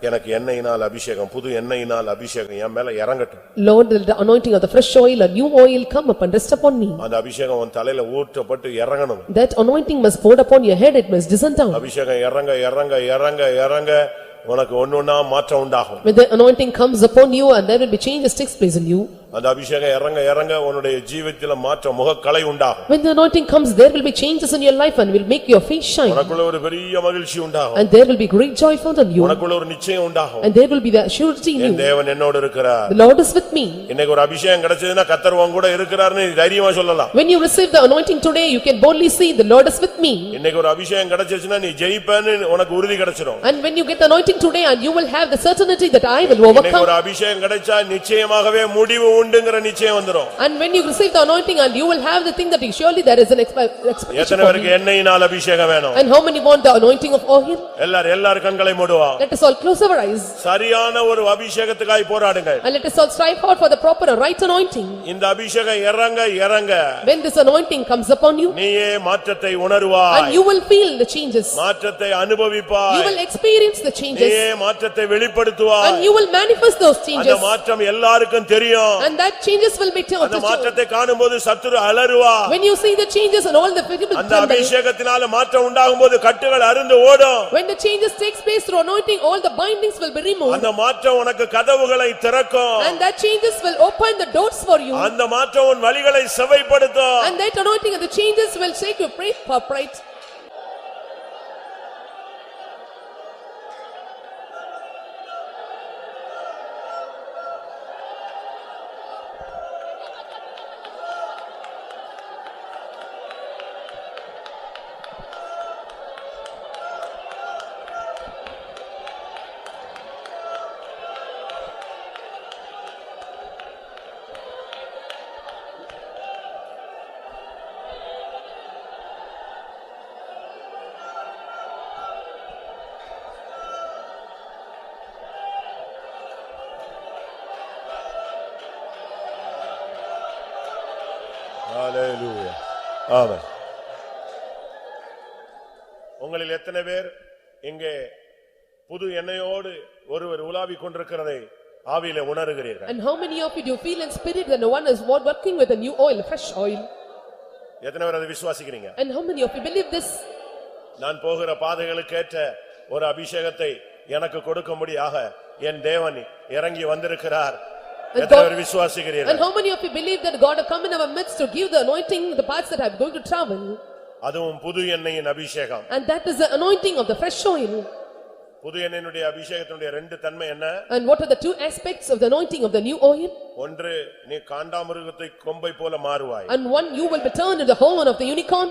எனக்கு எண்ணெயினால் அபிஷேகம் புது எண்ணெயினால் அபிஷேகம் என் மேல இறங்கட்டும். Lord, the anointing of the fresh oil or new oil come up and rest upon me. அந்த அபிஷேகம் உன் தலையில ஊற்றப்பட்டு இறங்கணும். That anointing must pour upon your head, it must descend down. அபிஷேகம் இறங்க இறங்க இறங்க இறங்க உனக்கு ஒவ்வொண்ணா மாற்றம் உண்டாகும். When the anointing comes upon you and there will be changes takes place in you. அந்த அபிஷேகம் இறங்க இறங்க உன்னுடைய ஜீவிதத்தில மாற்றம் முகக்கலை உண்டாகும். When the anointing comes there will be changes in your life and will make your face shine. உனக்குள்ள ஒரு பெரிய மகிழ்ச்சி உண்டாகும். And there will be great joy found in you. உனக்குள்ள ஒரு நிச்சயம் உண்டாகும். And there will be the surety in you. என் தேவன் என்னோடு இருக்கிறார். The Lord is with me. இன்னைக்கு ஒரு அபிஷேகம் கிடைச்சதுனா கர்த்தர் உன் கூட இருக்கிறார்னு தைரியமா சொல்லலாம். When you receive the anointing today you can boldly say the Lord is with me. இன்னைக்கு ஒரு அபிஷேகம் கிடைச்சிருச்சுனா நீ ஜெயிப்பேன்னு உனக்கு உறுதி கிடைச்சிரும். And when you get the anointing today and you will have the certainty that I will overcome. இன்னைக்கு ஒரு அபிஷேகம் கிடைச்சா நிச்சயமாகவே முடிவு உண்டுங்கற நிச்சயம் வந்துரும். And when you receive the anointing and you will have the thing that surely there is an expectation. எத்தனை பேருக்கு எண்ணெயினால் அபிஷேகம் வேணும்? And how many want the anointing of oil? எல்லாரும் கண்களை மூடுவோம். Let us all close our eyes. சரியான ஒரு அபிஷேகத்துக்காய் போராடுங்க. And let us all strive hard for the proper and right anointing. இந்த அபிஷேகம் இறங்க இறங்க When this anointing comes upon you, நீயே மாற்றத்தை உணர்வாய். and you will feel the changes. மாற்றத்தை அனுபவிப்பாய். You will experience the changes. நீயே மாற்றத்தை வெளிப்படுத்துவாய். And you will manifest those changes. அந்த மாற்றம் எல்லாருக்கும் தெரியும். And that changes will be told. அந்த மாற்றத்தை காணும்போது சத்துரு அலறுவார். When you see the changes and all the people tremble. அந்த அபிஷேகத்தினால மாற்றம் உண்டாகும்போது கட்டுகள் அறுந்து ஓடும். When the changes takes place through anointing, all the bindings will be removed. அந்த மாற்றம் உனக்கு கதவுகளை திறக்கும். And that changes will open the doors for you. அந்த மாற்றம் உன் வழிகளை செவ்வைப்படுத்தும். And that anointing and the changes will shake your faith upright. Hallelujah. Amen. உங்களில் எத்தனை பேர் இங்கே புது எண்ணெயோடு ஒருவர் உலாவிக் கொண்டிருக்கிறதை ஆவியிலே உணர்கிறீர்கள்? And how many of you do feel in spirit that no one is working with a new oil, fresh oil? எத்தனை பேர் அதை விசுவாசிக்கிறீங்க? And how many of you believe this? நான் போகிற பாதைகளுக்கு ஏற்ற ஒரு அபிஷேகத்தை எனக்கு கொடுக்கும்படியாக என் தேவன் இறங்கி வந்திருக்கிறார். எத்தனை பேர் விசுவாசிக்கிறீர்கள்? And how many of you believe that God have come in our midst to give the anointing the paths that I am going to travel? அதுவும் புது எண்ணெயின் அபிஷேகம். And that is the anointing of the fresh oil. புது எண்ணெயினுடைய அபிஷேகத்தினுடைய ரெண்டு தன்மை என்ன? And what are the two aspects of the anointing of the new oil? ஒன்று நீ காண்டாமிருகத்தை கொம்பை போல மாறுவாய். And one, you will be turned into the horn of the unicorn.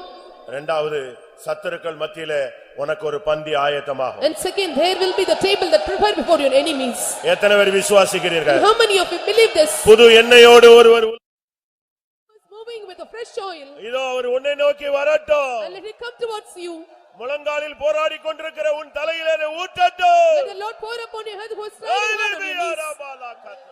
இரண்டாவது சத்துருக்கள் மத்தியிலே உனக்கு ஒரு பந்தி ஆயத்தமாகும். And second, there will be the table that prepared before your enemies. எத்தனை பேர் விசுவாசிக்கிறீர்கள்? And how many of you believe this? புது எண்ணெயோடு ஒருவர் Moving with a fresh oil. இதோ அவர் உன்னை நோக்கி வரட்டும். And let it come towards you. முழங்காலில் போராடிக் கொண்டிருக்கிற உன் தலையிலே ஊற்றட்டும். Let the Lord pour upon your head who is standing on your knees.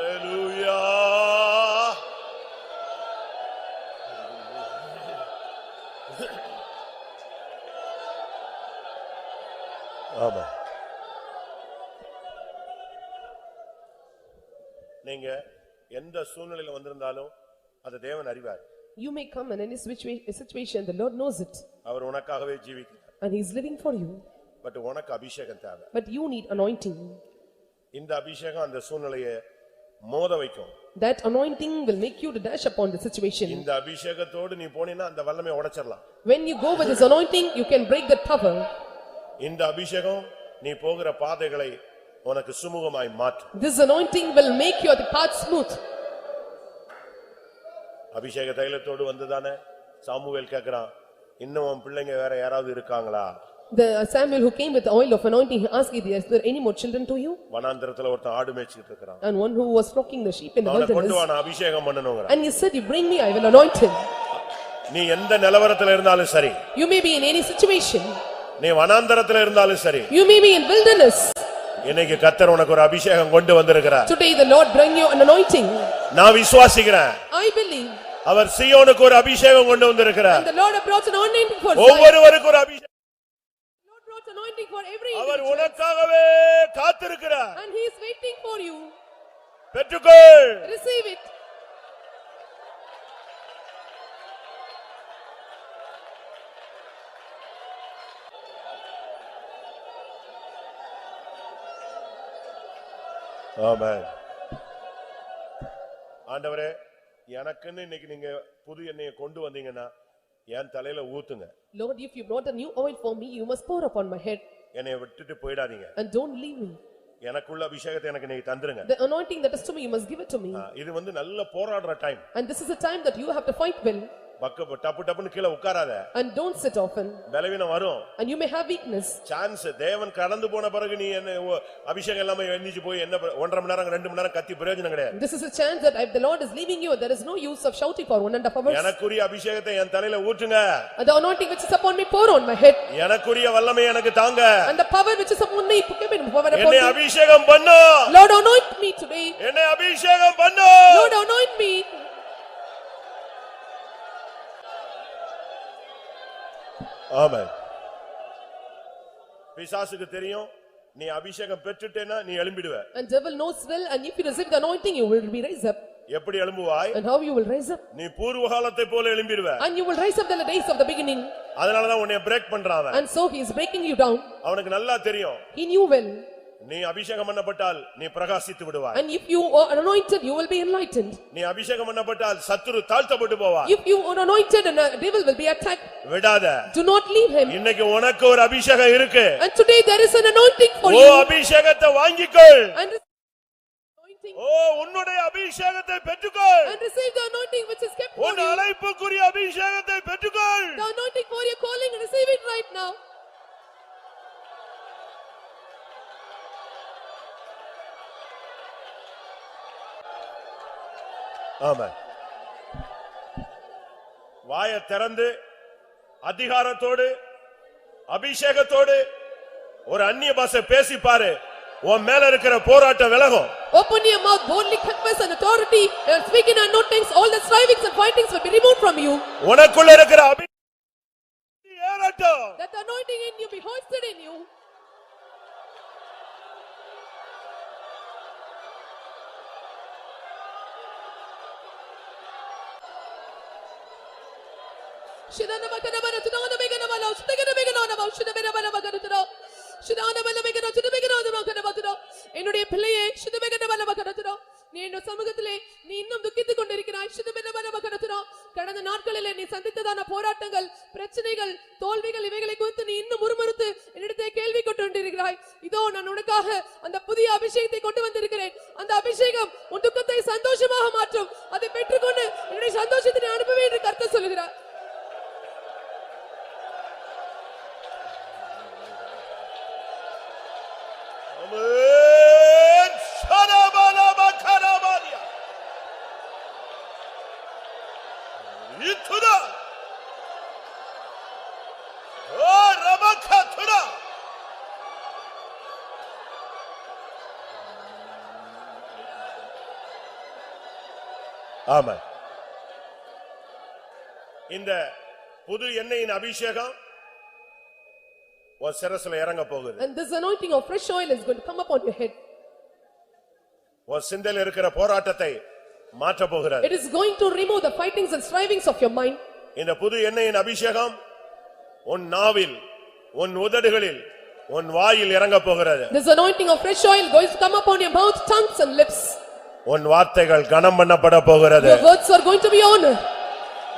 Hallelujah. ஆமா. நீங்க எந்த சூழ்நிலையில வந்திருந்தாலும் அது தேவன் அறிவார். You may come in any situation, the Lord knows it. அவர் உனக்காகவே ஜீவிக்கிறார். And he is living for you. But உனக்கு அபிஷேகம் தேவை. But you need anointing. இந்த அபிஷேகம் அந்த சூழ்நிலையை மோத வைக்கும். That anointing will make you to dash upon the situation. இந்த அபிஷேகத்தோடு நீ போனீனா அந்த வல்லமையை உடைச்சிரலாம். When you go with this anointing, you can break that power. இந்த அபிஷேகம் நீ போகிற பாதைகளை உனக்கு சுமூகமாய் மாற்றும். This anointing will make your path smooth. அபிஷேக தைலத்தோடு வந்துதானே சாமுவேல் கேக்குறான், இன்னும் உன் பிள்ளைங்க வேற யாராவது இருக்காங்களா? The Samuel who came with the oil of anointing, he asked, is there any more children to you? வனாந்தரத்துல ஒருத்தன் ஆடு மேய்ச்சிட்டு இருக்கான். And one who was flocking the sheep in the அவனை கொண்டு wilderness. வா, நான் அபிஷேகம் பண்ணனும்ங்கற. And he said, you bring me, I will anoint him. நீ எந்த நிலவரத்துல இருந்தாலும் சரி. You may be in any situation. நீ வனாந்தரத்துல இருந்தாலும் சரி. You may be in wilderness. இன்னைக்கு கர்த்தர் உனக்கு ஒரு அபிஷேகம் கொண்டு வந்திருக்கிறார். Today the Lord bring you an anointing. நான் விசுவாசிக்கிறேன். I believe. அவர் சீயோனுக்கு ஒரு அபிஷேகம் கொண்டு வந்திருக்கிறார். And the Lord brought an anointing for Zion. ஒவ்வொருவருக்கும் ஒரு அபிஷேகம். The Lord brought anointing for every our individual. உனக்காகவே காத்திருக்கிறார். And he is waiting for you. பெற்றுக்கொள். Receive it. ஆமென். ஆண்டவரே, எனக்குன்னு இன்னைக்கு நீங்க புது எண்ணெயை கொண்டு வந்தீங்கன்னா என் தலையில ஊத்துங்க. Lord, if you brought a new oil for me, you must pour upon my head. என்னைய விட்டுட்டு போய்டாதீங்க. And don't leave me. எனக்குள்ள அபிஷேகத்தை எனக்கு நீங்க தந்துருங்க. The anointing that is to me, you must give it to me. இது வந்து நல்ல போராடுற time. And this is a time that you have to fight well. டப்பு டப்புன்னு கீழ உட்காராத. And don't sit often. பலவீனம் வரும். And you may have weakness. Chance தேவன் கடந்து போன பிறகு நீ என்ன அபிஷேகம் எல்லாமே எந்திச்சு போய் என்ன 1.5 மணி நேரம் 2 மணி நேரம் கத்தி பிரயோஜனம் கிடையாது. This is a chance that if the Lord is leaving you, there is no use of shouting for 1.5 hours. எனக்குரிய அபிஷேகத்தை என் தலையில ஊற்றுங்க. And the anointing which is upon me, pour on my head. எனக்குரிய வல்லமை எனக்கு தாங்க. And the power which is upon me, give me power upon me. என்னை அபிஷேகம் பண்ணு. Lord, anoint me today. என்னை அபிஷேகம் பண்ணு. Lord, anoint me. ஆமென். பிசாசுக்கு தெரியும் நீ அபிஷேகம் பெற்றுட்டேனா நீ எழும்பிடுவ. And devil knows well, and if you receive the anointing, you will be raised up. எப்படி எழும்புவாய்? And how you will rise up? நீ பூர்வ காலத்தை போல எழும்பிடுவ. And you will rise up the days of the beginning. அதனால தான் உன்னை பிரேக் பண்றான் அவன். And so he is breaking you down. அவனுக்கு நல்லா தெரியும். He knew well. நீ அபிஷேகம் பண்ணப்பட்டால் நீ பிரகாசித்து விடுவாய். And if you are anointed, you will be enlightened. நீ அபிஷேகம் பண்ணப்பட்டால் சத்துரு தாழ்த்தப்பட்டு போவான். If you are anointed, and a devil will be attacked. விடாத. Do not leave him. இன்னைக்கு உனக்கு ஒரு அபிஷேகம் இருக்கு. And today there is an anointing for you. ஓ அபிஷேகத்தை வாங்கிக்கொள். And anointing. ஓ உன்னுடைய அபிஷேகத்தை பெற்றுக்கொள். And receive the anointing which is kept for உன் you. அழைப்புக்குரிய அபிஷேகத்தை பெற்றுக்கொள். The anointing for your calling, and receive it right now. ஆமென். வாயை திறந்து அதிகாரத்தோடு அபிஷேகத்தோடு ஒரு அந்நிய பாஷை பேசி பாரு, உன் மேல இருக்கிற போராட்டம் விலகும். Open your mouth, boldly confess and authority, and speak in unknown tongues. All the strivings and fightings will be removed from you. உனக்குள்ள இருக்கிற அபிஷேகம் ஏறட்டும். That the anointing in you be hoisted in you. Shidana makana mana tudana megana mala shidana megana nama shidana mala magana tudana shidana mala megana tudana megana magana tudana என்னுடைய பிள்ளையே shidana mala magana tudana நீ இந்த சமூகத்திலே நீ இன்னும் துக்கித்துக் கொண்டிருக்கிறாய் shidana mala magana tudana கடந்த நாட்களிலே நீ சந்தித்ததான போராட்டங்கள் பிரச்சனைகள் தோல்விகள் இவைகளை குறித்து நீ இன்னும் முறுமுறுத்து என்னிடத்தை கேள்வி கொண்டிருக்கிறாய். இதோ நான் உனக்காக அந்த புதிய அபிஷேகத்தை கொண்டு வந்திருக்கிறேன். அந்த அபிஷேகம் உன் துக்கத்தை சந்தோஷமாக மாற்றும். அதை பெற்றுக்கொண்டு என்னுடைய சந்தோஷத்தை நீ அனுபவி என்று கர்த்தர் சொல்கிறார். ஆமென். ஷரபல பகரபானியா இத்துதா ஓ ரபகதுரா ஆமென். இந்த புது எண்ணெயின் அபிஷேகம் உன் சிரசுல இறங்க போகுது. And this anointing of fresh oil is going to come upon your head. உன் சிந்தையில இருக்கிற போராட்டத்தை மாற்ற போகிறது. It is going to remove the fightings and strivings of your mind. இந்த புது எண்ணெயின் அபிஷேகம் உன் நாவில், உன் உதடுகளில், உன் வாயில் இறங்க போகிறது. This anointing of fresh oil going to come upon your mouth, tongues and lips. உன் வார்த்தைகள் கனம் பண்ணப்பட போகிறது. Your words are going to be honored.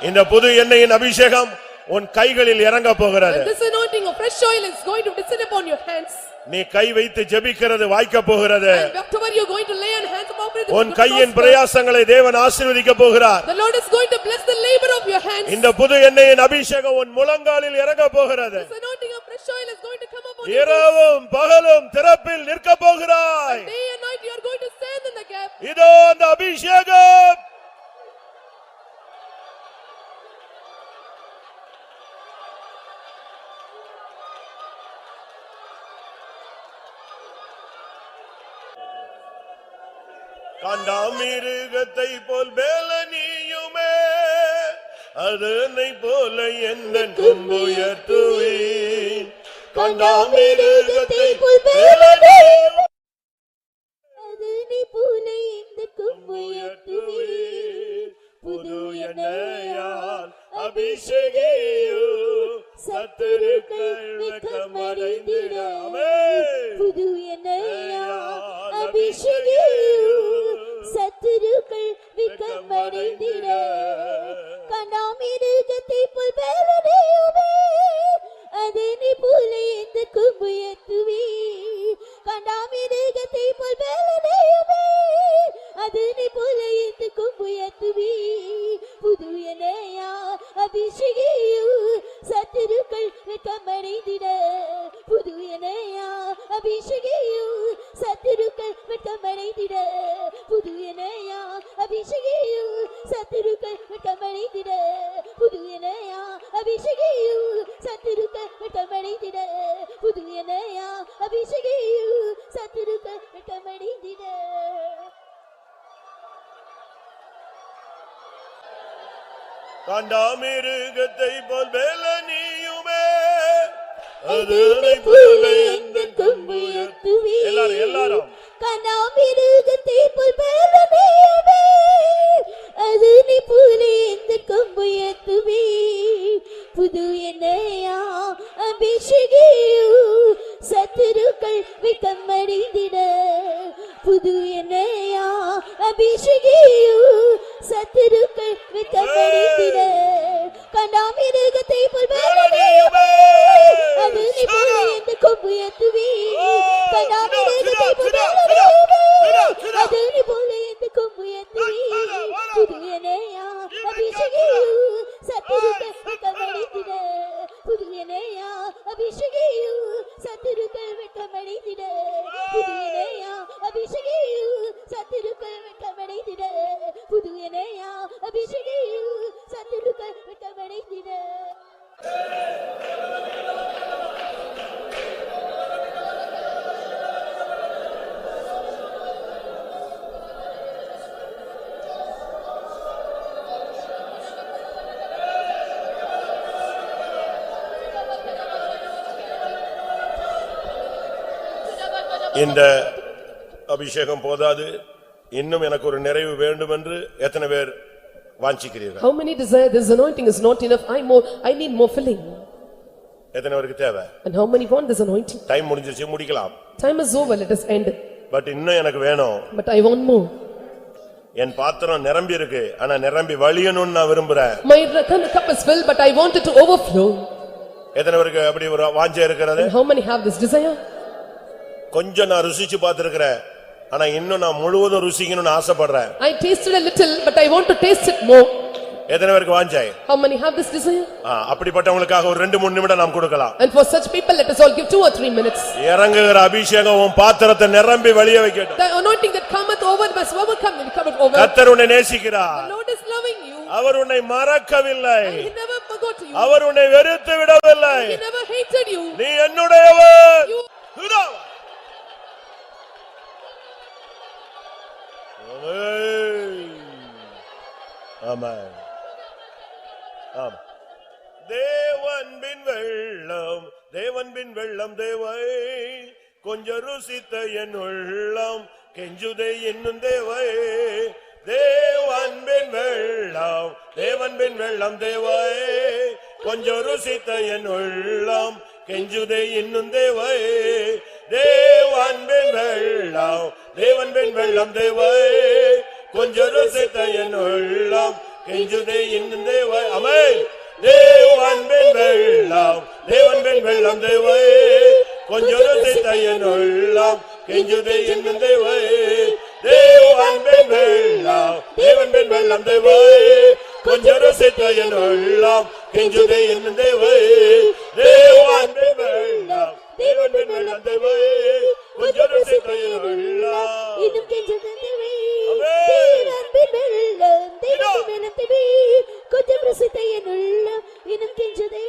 இந்த புது எண்ணெயின் அபிஷேகம் உன் கைகளில் இறங்க போகிறது. And this anointing of fresh oil is going to descend upon your hands. நீ கை வைத்து ஜெபிக்கிறது வாய்க்க போகிறது. And whatever you are going to lay on hands upon it, உன் கையின் பிரயாசங்களை தேவன் ஆசீர்வதிக்க போகிறார். the Lord is going to bless the labor of your hands. இந்த புது எண்ணெயின் அபிஷேகம் உன் முழங்காலில் இறங்க போகிறது. This anointing of fresh oil is going to come upon you. இரவும் பகலும் திறப்பில் நிற்க போகிறாய். Day and night you are going to stand in the gap. இதோ அந்த அபிஷேகம். காண்டாமிருகத்தை போல் பேலனியுமே அதனை போல எந்த கொம்புயர்த்துவேன். காண்டாமிருகத்தை போல் பேலனியுமே அதனை போல எந்த கொம்புயர்த்துவேன். புது எண்ணெயால் அபிஷேகியும் சத்துருக்கள் வெட்கமடைந்திட. ஆமென். புது எண்ணெயால் அபிஷேகியும் சத்துருக்கள் வெட்கமடைந்திட. காண்டாமிருகத்தை போல் பேலனையுமே அதனை போல எந்த கொம்புயர்த்துவேன். காண்டாமிருகத்தை போல் பேலனையுமே அதனை போல எந்த கொம்புயர்த்துவேன். புது எண்ணெயால் அபிஷேகியும் சத்துருக்கள் வெட்கமடைந்திட. புது எண்ணெயால் அபிஷேகியும் சத்துருக்கள் வெட்கமடைந்திட. புது எண்ணெயால் அபிஷேகியும் சத்துருக்கள் வெட்கமடைந்திட. புது எண்ணெயால் அபிஷேகியும் சத்துருக்கள் வெட்கமடைந்திட. புது எண்ணெயால் அபிஷேகியும் சத்துருக்கள் வெட்கமடைந்திட. காண்டாமிருகத்தை போல் பேலனியுமே அதனை போல எந்த கொம்புயர்த்துவேன். எல்லாரும் காண்டாமிருகத்தை போல் பேலனையுமே அதனை போல எந்த கொம்புயர்த்துவேன். புது எண்ணெயால் அபிஷேகியும் சத்துருக்கள் வெட்கமடைந்திட. புது எண்ணெயால் அபிஷேகியும் சத்துருக்கள் வெட்கமடைந்திட. காண்டாமிருகத்தை போல் பேலனையுமே அதனை போல எந்த கொம்புயர்த்துவேன். காண்டாமிருகத்தை போல் பேலனையுமே அதனை போல எந்த கொம்புயர்த்துவேன். புது எண்ணெயால் அபிஷேகியும் சத்துருக்கள் வெட்கமடைந்திட. புது எண்ணெயால் அபிஷேகியும் சத்துருக்கள் வெட்கமடைந்திட. புது எண்ணெயால் அபிஷேகியும் சத்துருக்கள் வெட்கமடைந்திட. புது எண்ணெயால் அபிஷேகியும் சத்துருக்கள் வெட்கமடைந்திட. இந்த அபிஷேகம் போதாது, இன்னும் எனக்கு ஒரு நிறைவு வேண்டும் என்று எத்தனை பேர் வாஞ்சிக்கிறீர்கள்? How many desire this anointing is not enough? I need more filling. எத்தனை பேருக்கு தேவை? And how many want this anointing? Time முடிஞ்சிருச்சு, முடிக்கலாம். Time is over, let us end. But இன்னும் எனக்கு வேணும். But I want more. என் பாத்திரம் நிரம்பி இருக்கு, ஆனா நிரம்பி வழியணும்னு நான் விரும்புறேன். My cup is filled, but I want it to overflow. எத்தனை பேருக்கு அப்படி ஒரு வாஞ்சை இருக்கிறது? And how many have this desire? கொஞ்சம் நான் ருசிச்சு பார்த்திருக்கிறேன், ஆனா இன்னும் நான் முழுவதும் ருசிக்கணும்னு ஆசைப்படுறேன். I tasted a little, but I want to taste it more. எத்தனை பேருக்கு வாஞ்சை? How many have this desire? அப்படிப்பட்டவங்களுக்காக ஒரு 2-3 நிமிடம் நாம் கொடுக்கலாம். And for such people, let us all give 2 or 3 minutes. இறங்குகிற அபிஷேகம் உன் பாத்திரத்தை நிரம்பி வழிய வைக்கட்டும். The anointing that cometh over must overcome and come over. கர்த்தர் உன்னை நேசிக்கிறார். The Lord is loving you. அவர் உன்னை மறக்கவில்லை. He never forgot you. அவர் உன்னை வெறுத்து விடவில்லை. He never hated you. நீ என்னுடையவர். You- ஆமென். ஆம். தேவன்பின் வெள்ளம் தேவன்பின் வெள்ளம் தேவை கொஞ்சம் ருசித்த என் உள்ளம் கெஞ்சுதே என்னும் தேவை. தேவன்பின் வெள்ளம் தேவன்பின் வெள்ளம் தேவை கொஞ்சம் ருசித்த என் உள்ளம் கெஞ்சுதே இன்னும் தேவை. தேவன்பின் வெள்ளம் தேவன்பின் வெள்ளம் தேவை கொஞ்சம் ருசித்த என் உள்ளம் கெஞ்சுதே இன்னும் தேவை. ஆமென். தேவன்பின் வெள்ளம் தேவன்பின் வெள்ளம் தேவை கொஞ்சம் ருசித்த என் உள்ளம் கெஞ்சுதே இன்னும் தேவை. தேவன்பின் வெள்ளம் தேவன்பின் வெள்ளம் தேவை கொஞ்சம் ருசித்த என் உள்ளம் கெஞ்சுதே இன்னும் தேவை. தேவன்பின் வெள்ளம் தேவன்பின் வெள்ளம் தேவை கொஞ்சம் ருசித்த என் உள்ளம் இன்னும் கெஞ்சுதே தேவை. ஆமென். தேவன்பின் வெள்ளம் தேவன்பின் வெள்ளம் தேவை கொஞ்சம் ருசித்த என் உள்ளம் இன்னும் கெஞ்சுதே.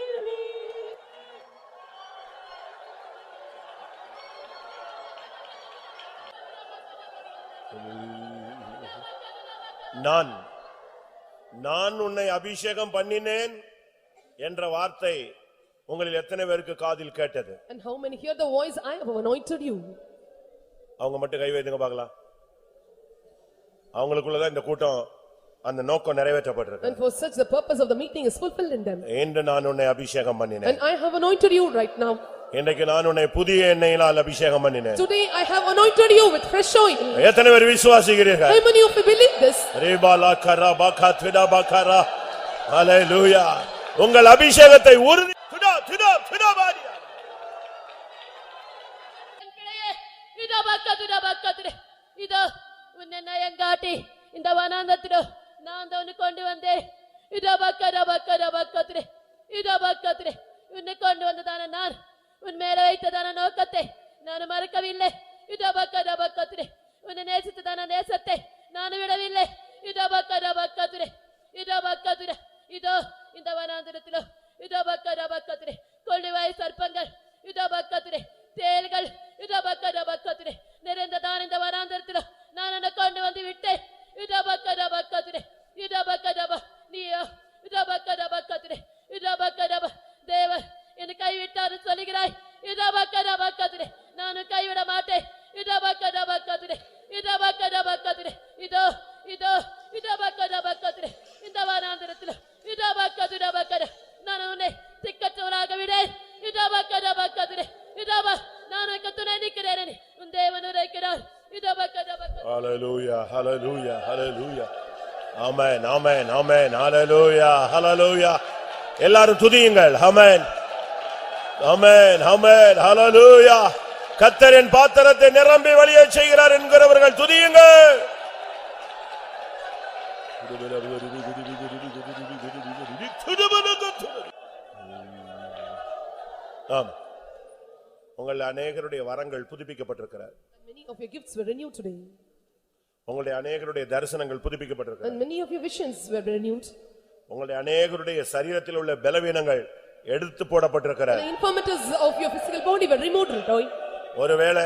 நான் உன்னை அபிஷேகம் பண்ணினேன் என்ற வார்த்தை உங்களில் எத்தனை பேருக்கு காதில் கேட்டது? And how many hear the voice, I have anointed you? அவங்க மட்டும் கை வைத்துங்க பார்க்கலாம். அவங்களுக்குள்ளதான் இந்த கூட்டம் அந்த நோக்கம் நிறைவேற்றப்பட்டிருக்கு. And for such the purpose of the meeting is fulfilled in them. இன்று நான் உன்னை அபிஷேகம் பண்ணினேன். And I have anointed you right now. இன்றைக்கு நான் உன்னை புதிய எண்ணெயினால் அபிஷேகம் பண்ணினேன். Today I have anointed you with fresh oil. எத்தனை பேர் விசுவாசிக்கிறீர்கள்? How many of you believe this? ரேபாலா கரபா த்விடா பகரா. ஹalleluya. உங்கள் அபிஷேகத்தை உறுதி பாடியா. இதோ உன்னை நயங்காட்டி இந்த வனாந்தத்திலோ நான் உன்னை கொண்டு வந்தேன். இதோ பக்கத்திலே உன்னை கொண்டு வந்ததான நான் உன் மேல வைத்ததான நோக்கத்தை நான் மறக்கவில்லை. இதோ பக்கத்திலே உன்னை நேசித்ததான நேசத்தை நான் விடவில்லை. இதோ பக்கத்திலே இதோ இந்த வனாந்தரத்திலோ இதோ பக்கத்திலே கொள்ளிவாய் சர்ப்பங்கள் இதோ பக்கத்திலே தேள்கள் இதோ பக்கத்திலே நிறைந்ததான இந்த வனாந்தரத்திலோ நான் உன்னை கொண்டு வந்து விட்டேன். இதோ பக்கத்திலே நீயோ இதோ பக்கத்திலே தேவன் என்னை கைவிட்டாரு சொல்லுகிறாய். இதோ பக்கத்திலே நானும் கைவிட மாட்டேன். இதோ பக்கத்திலே இதோ பக்கத்திலே இந்த வனாந்தரத்திலோ இதோ பக்கத்திலே நான் உன்னை திக்கற்றவராக விடேன். இதோ பக்கத்திலே நான் உனக்கு துணை நிற்கிறேன் உன் தேவன் உரைக்கிறார். இதோ ஹalleluya ஹalleluya ஹalleluya. ஆமென் ஆமென் ஆமென். ஹalleluya ஹalleluya. எல்லாரும் துதியுங்கள். ஆமென் ஆமென் ஆமென். ஹalleluya. கர்த்தரின் பாத்திரத்தை நிரம்பி வழிய செய்கிறார் என்கிறவர்கள் துதியுங்கள். ஆம். உங்கள் அநேகருடைய வரங்கள் புதுப்பிக்கப்பட்டிருக்கிறது. Many of your gifts were renewed today. உங்களுடைய அநேகருடைய தரிசனங்கள் புதுப்பிக்கப்பட்டிருக்கிறது. And many of your visions were renewed. உங்களுடைய அநேகருடைய சரீரத்தில் உள்ள பலவீனங்கள் எடுத்து போடப்பட்டிருக்கிறது. The infirmities of your physical body were removed. ஒருவேளை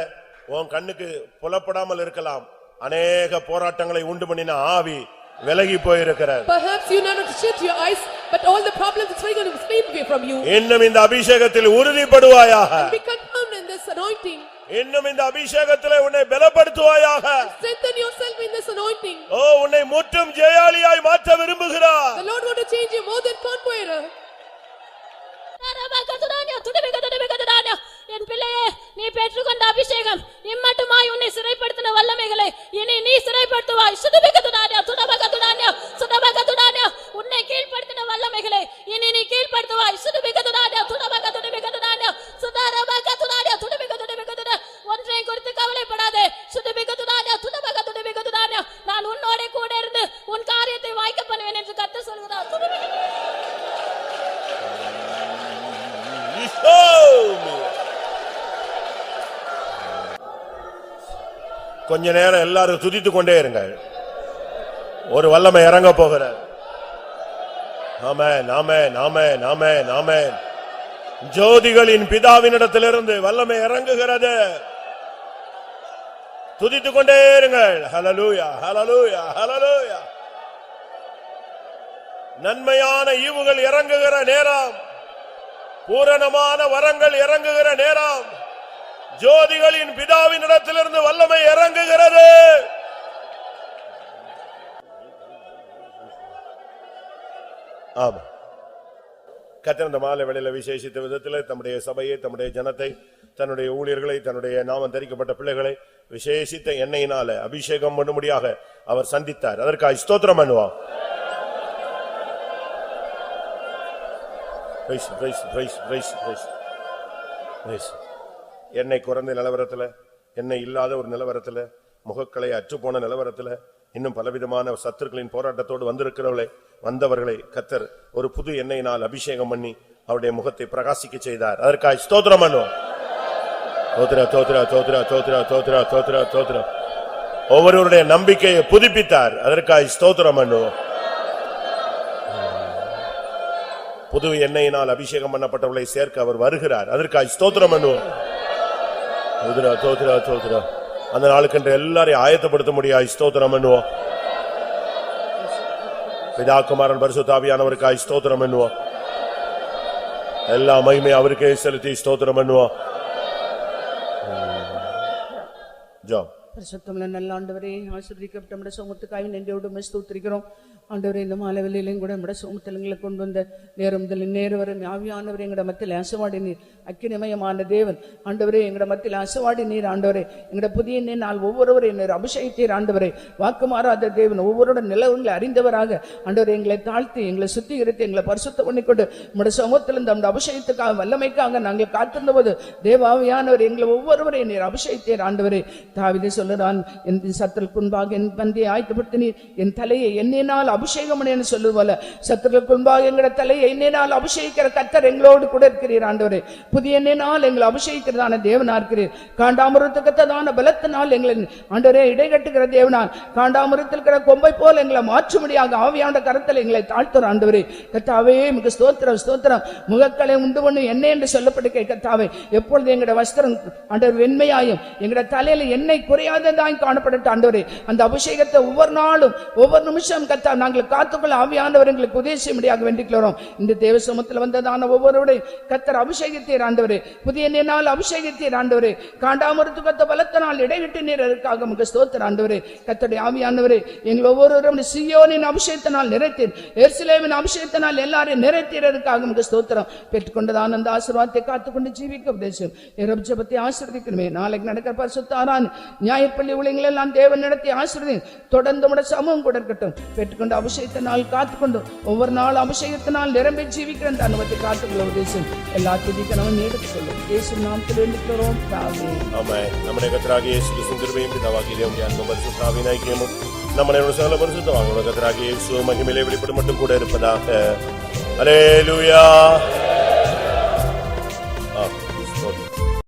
உன் கண்ணுக்கு புலப்படாமல் இருக்கலாம். அநேக போராட்டங்களை உண்டு பண்ணின ஆவி விலகி போயிருக்கிறது. Perhaps you never shut your eyes, but all the problems is going to flee away from you. இன்னும் இந்த அபிஷேகத்தில் உறுதிப்படுவாயாக. Be confirmed in this anointing. இன்னும் இந்த அபிஷேகத்திலே உன்னை பலப்படுத்துவாயாக. Strengthen yourself in this anointing. ஓ உன்னை முற்றும் ஜெயாலியாய் மாற்ற விரும்புகிறார். The Lord want to change you more than conqueror. என் பிள்ளையே, நீ பெற்றுக்கொண்ட அபிஷேகம் இம்மட்டுமாய் உன்னை சிறைப்படுத்தின வல்லமைகளை இனி நீ சிறைப்படுத்துவாய். உன்னை கீழ்ப்படுத்தின வல்லமைகளை இனி நீ கீழ்ப்படுத்துவாய். ஒன்றை குறித்து கவலைப்படாதே. நான் உன்னோட கூட இருந்து உன் காரியத்தை வாய்க்க பண்ணுவேன் என்று கர்த்தர் சொல்கிறார். கொஞ்ச நேரம் எல்லாரும் துதித்துக் கொண்டே இருங்கள். ஒரு வல்லமை இறங்க போகிறார். ஆமென் ஆமென் ஆமென் ஆமென் ஆமென். ஜோதிகளின் பிதாவினிடத்திலிருந்து வல்லமை இறங்குகிறது. துதித்துக் கொண்டே இருங்கள். ஹல்லேலூயா ஹல்லேலூயா ஹல்லேலூயா. நன்மையான ஈவுகள் இறங்குகிற நேரம், பூரணமான வரங்கள் இறங்குகிற நேரம், ஜோதிகளின் பிதாவின் இடத்திலிருந்து வல்லமை இறங்குகிறது. ஆமா, கர்த்தர் இந்த மாலை வேளையில விசேஷித்த விதத்தில் தம்முடைய சபையை, தம்முடைய ஜனத்தை, தன்னுடைய ஊழியர்களை, தன்னுடைய நாமம் தரிக்கப்பட்ட பிள்ளைகளை விசேஷித்த எண்ணெயினால அபிஷேகம் பண்ணும்படியாக அவர் சந்தித்தார். அதற்காக ஸ்தோத்திரம் பண்ணுவோம். எண்ணெய் குறைந்த நிலவரத்துல, எண்ணெய் இல்லாத ஒரு நிலவரத்துல, முகக்களை அற்றுப்போன நிலவரத்துல, இன்னும் பலவிதமான சத்துருக்களின் போராட்டத்தோடு வந்தவர்களை கர்த்தர் ஒரு புது எண்ணெயினால் அபிஷேகம் பண்ணி அவருடைய முகத்தை பிரகாசிக்க செய்தார். அதற்காக ஸ்தோத்திரம் பண்ணுவோம். ஒவ்வொருவருடைய நம்பிக்கையை புதுப்பித்தார். அதற்காக ஸ்தோத்திரம் பண்ணுவோம். புது எண்ணெயினால் அபிஷேகம் பண்ணப்பட்டவர்களை சேர்க்க அவர் வருகிறார். அதற்காக ஸ்தோத்திரம் பண்ணுவோம். அந்த நாளுக்கென்று எல்லாரையும் ஆயத்தப்படுத்த முடியாது. ஸ்தோத்திரம் பண்ணுவோம். பிதா குமாரன் பரிசுத்த ஆவியானவருக்காக ஸ்தோத்திரம் பண்ணுவோம். எல்லா மகிமை அவருக்கே செலுத்தி ஸ்தோத்திரம் பண்ணுவோம். ஜெபம். பரிசுத்தமுள்ள நல்ல ஆண்டவரே, ஆசீர்வதிக்கப்பட்ட நம்முடைய சமூகத்துக்காக நன்றியோடு ஸ்தோத்திரிக்கிறோம். ஆண்டவரே, இந்த மாலை வேளையிலும் கூட நம்முடைய சமூகத்தில் எங்களை கொண்டு வந்த நேரம் முதல் நேரம் வரை ஆவியானவரே எங்கட மத்தியில் அசைவாடி நீர், அக்கினிமயமான தேவன் ஆண்டவரே, எங்கட மத்தியில் அசைவாடி நீர் ஆண்டவரே, எங்கட புதிய நாள் ஒவ்வொருவரையும் நீர் அபிஷேகித்தீர் ஆண்டவரே. வாக்கு மாறாத தேவன், ஒவ்வொருடைய நிலவங்களை அறிந்தவராக ஆண்டவரே எங்களை தாழ்த்தி, எங்களை சுத்திகரித்து, எங்களை பரிசுத்தம் பண்ணிக்கொண்டு நம்முடைய சமூகத்தில் இந்த அபிஷேகத்துக்காக வல்லமைக்காக நாங்கள் காத்திருந்த போது தேவாவியானவர் எங்களை ஒவ்வொருவரையும் நீர் அபிஷேகித்தீர் ஆண்டவரே. தாவீது சொல்லுறான், என் சத்துருக்கு முன்பாக என் பந்தியை ஆயத்தப்படுத்தினீர், என் தலையை எண்ணெயினால் அபிஷேகம் என்று சொல்லுவது போல சத்துருக்கு முன்பாக எங்களோட தலையை எண்ணெயினால் அபிஷேகிக்கிற கர்த்தர் எங்களோடு கூட இருக்கிறீர் ஆண்டவரே. புதிய எண்ணெயினால் எங்களை அபிஷேகிக்கிறதான தேவனா இருக்கிறீர். காண்டாமிருத்துக்கத்ததான பலத்தினால் எங்களை ஆண்டவரே இடைகட்டுகிற தேவனால், காண்டாமிருத்தில் இருக்கிற கொம்பை போல் எங்களை மாற்றும்படியாக ஆவியான கரத்தில் எங்களை தாழ்த்துற ஆண்டவரே. கர்த்தாவே மிக ஸ்தோத்திரம் ஸ்தோத்திரம். முகக்களை உண்டு பண்ணு எண்ணெய் என்று சொல்லப்பட்டு கர்த்தாவே, எப்பொழுது எங்களோட வஸ்திரம் ஆண்டவர் வெண்மையாயும் எங்களோட தலையில எண்ணெய் குறையாததாய் காணப்படட்டும் ஆண்டவரே. அந்த அபிஷேகத்தை ஒவ்வொரு நாளும் ஒவ்வொரு நிமிஷம் கர்த்தா நாங்கள் காத்துக்கொள்ள ஆவியானவர் எங்களுக்கு உதவி செய்யும்படியாக வேண்டிக்கிறோம். இந்த தேவ சமூகத்தில் வந்ததான ஒவ்வொருவரையும் கர்த்தர் அபிஷேகித்தீர் ஆண்டவரே. புதிய நாள் அபிஷேகித்தீர் ஆண்டவரே. காண்டாமிருத்துக்கத்த பலத்தினால் இடைவிட்டு நீர் அதற்காக மிக ஸ்தோத்திரம் ஆண்டவரே. கர்த்தருடைய ஆவியானவரே, எங்கள் ஒவ்வொருவரும் சீயோனின் அபிஷேகத்தினால் நிறைத்தீர், எருசலேமின் அபிஷேகத்தினால் எல்லாரையும் நிறைத்தீரதுக்காக மிக ஸ்தோத்திரம். பெற்றுக்கொண்டதான அந்த ஆசீர்வாதத்தை காத்துக்கொண்டு ஜீவிக்க உபதேசம் இரவு ஜெபத்தை ஆசீர்வதிக்கணுமே. நாளைக்கு நடக்கிற பரிசுத்த ஆராதனை நியாயப்பள்ளி ஊழியங்கள் எல்லாம் தேவன் நடத்தி ஆசீர்வதி தொடர்ந்து நம்முடைய சமூகம் கூட இருக்கட்டும். பெற்றுக்கொண்டு அபிஷேகத்தினால் காத்துக்கொண்டு ஒவ்வொரு நாள் அபிஷேகத்தினால் நிரம்பி ஜீவிக்கிற அந்த அனுபவத்தை காத்துக்கொள்ள உபதேசம் எல்லா துதிக்கணும் எடுத்து சொல்லும். இயேசு நாமத்தில் வேண்டிக்கிறோம். ஆமென். நம்முடைய கர்த்தராகிய இயேசு கிறிஸ்துவின் கிருபையும் பிதாவாகிய தேவனுடைய அன்பும் பரிசுத்த ஆவியின் ஐக்கியமும் நம்முடைய சகல பரிசுத்தவான்களுடைய கர்த்தராகிய இயேசு மகிமையிலே வெளிப்படும் மட்டும் கூட இருப்பதாக. அல்லேலூயா.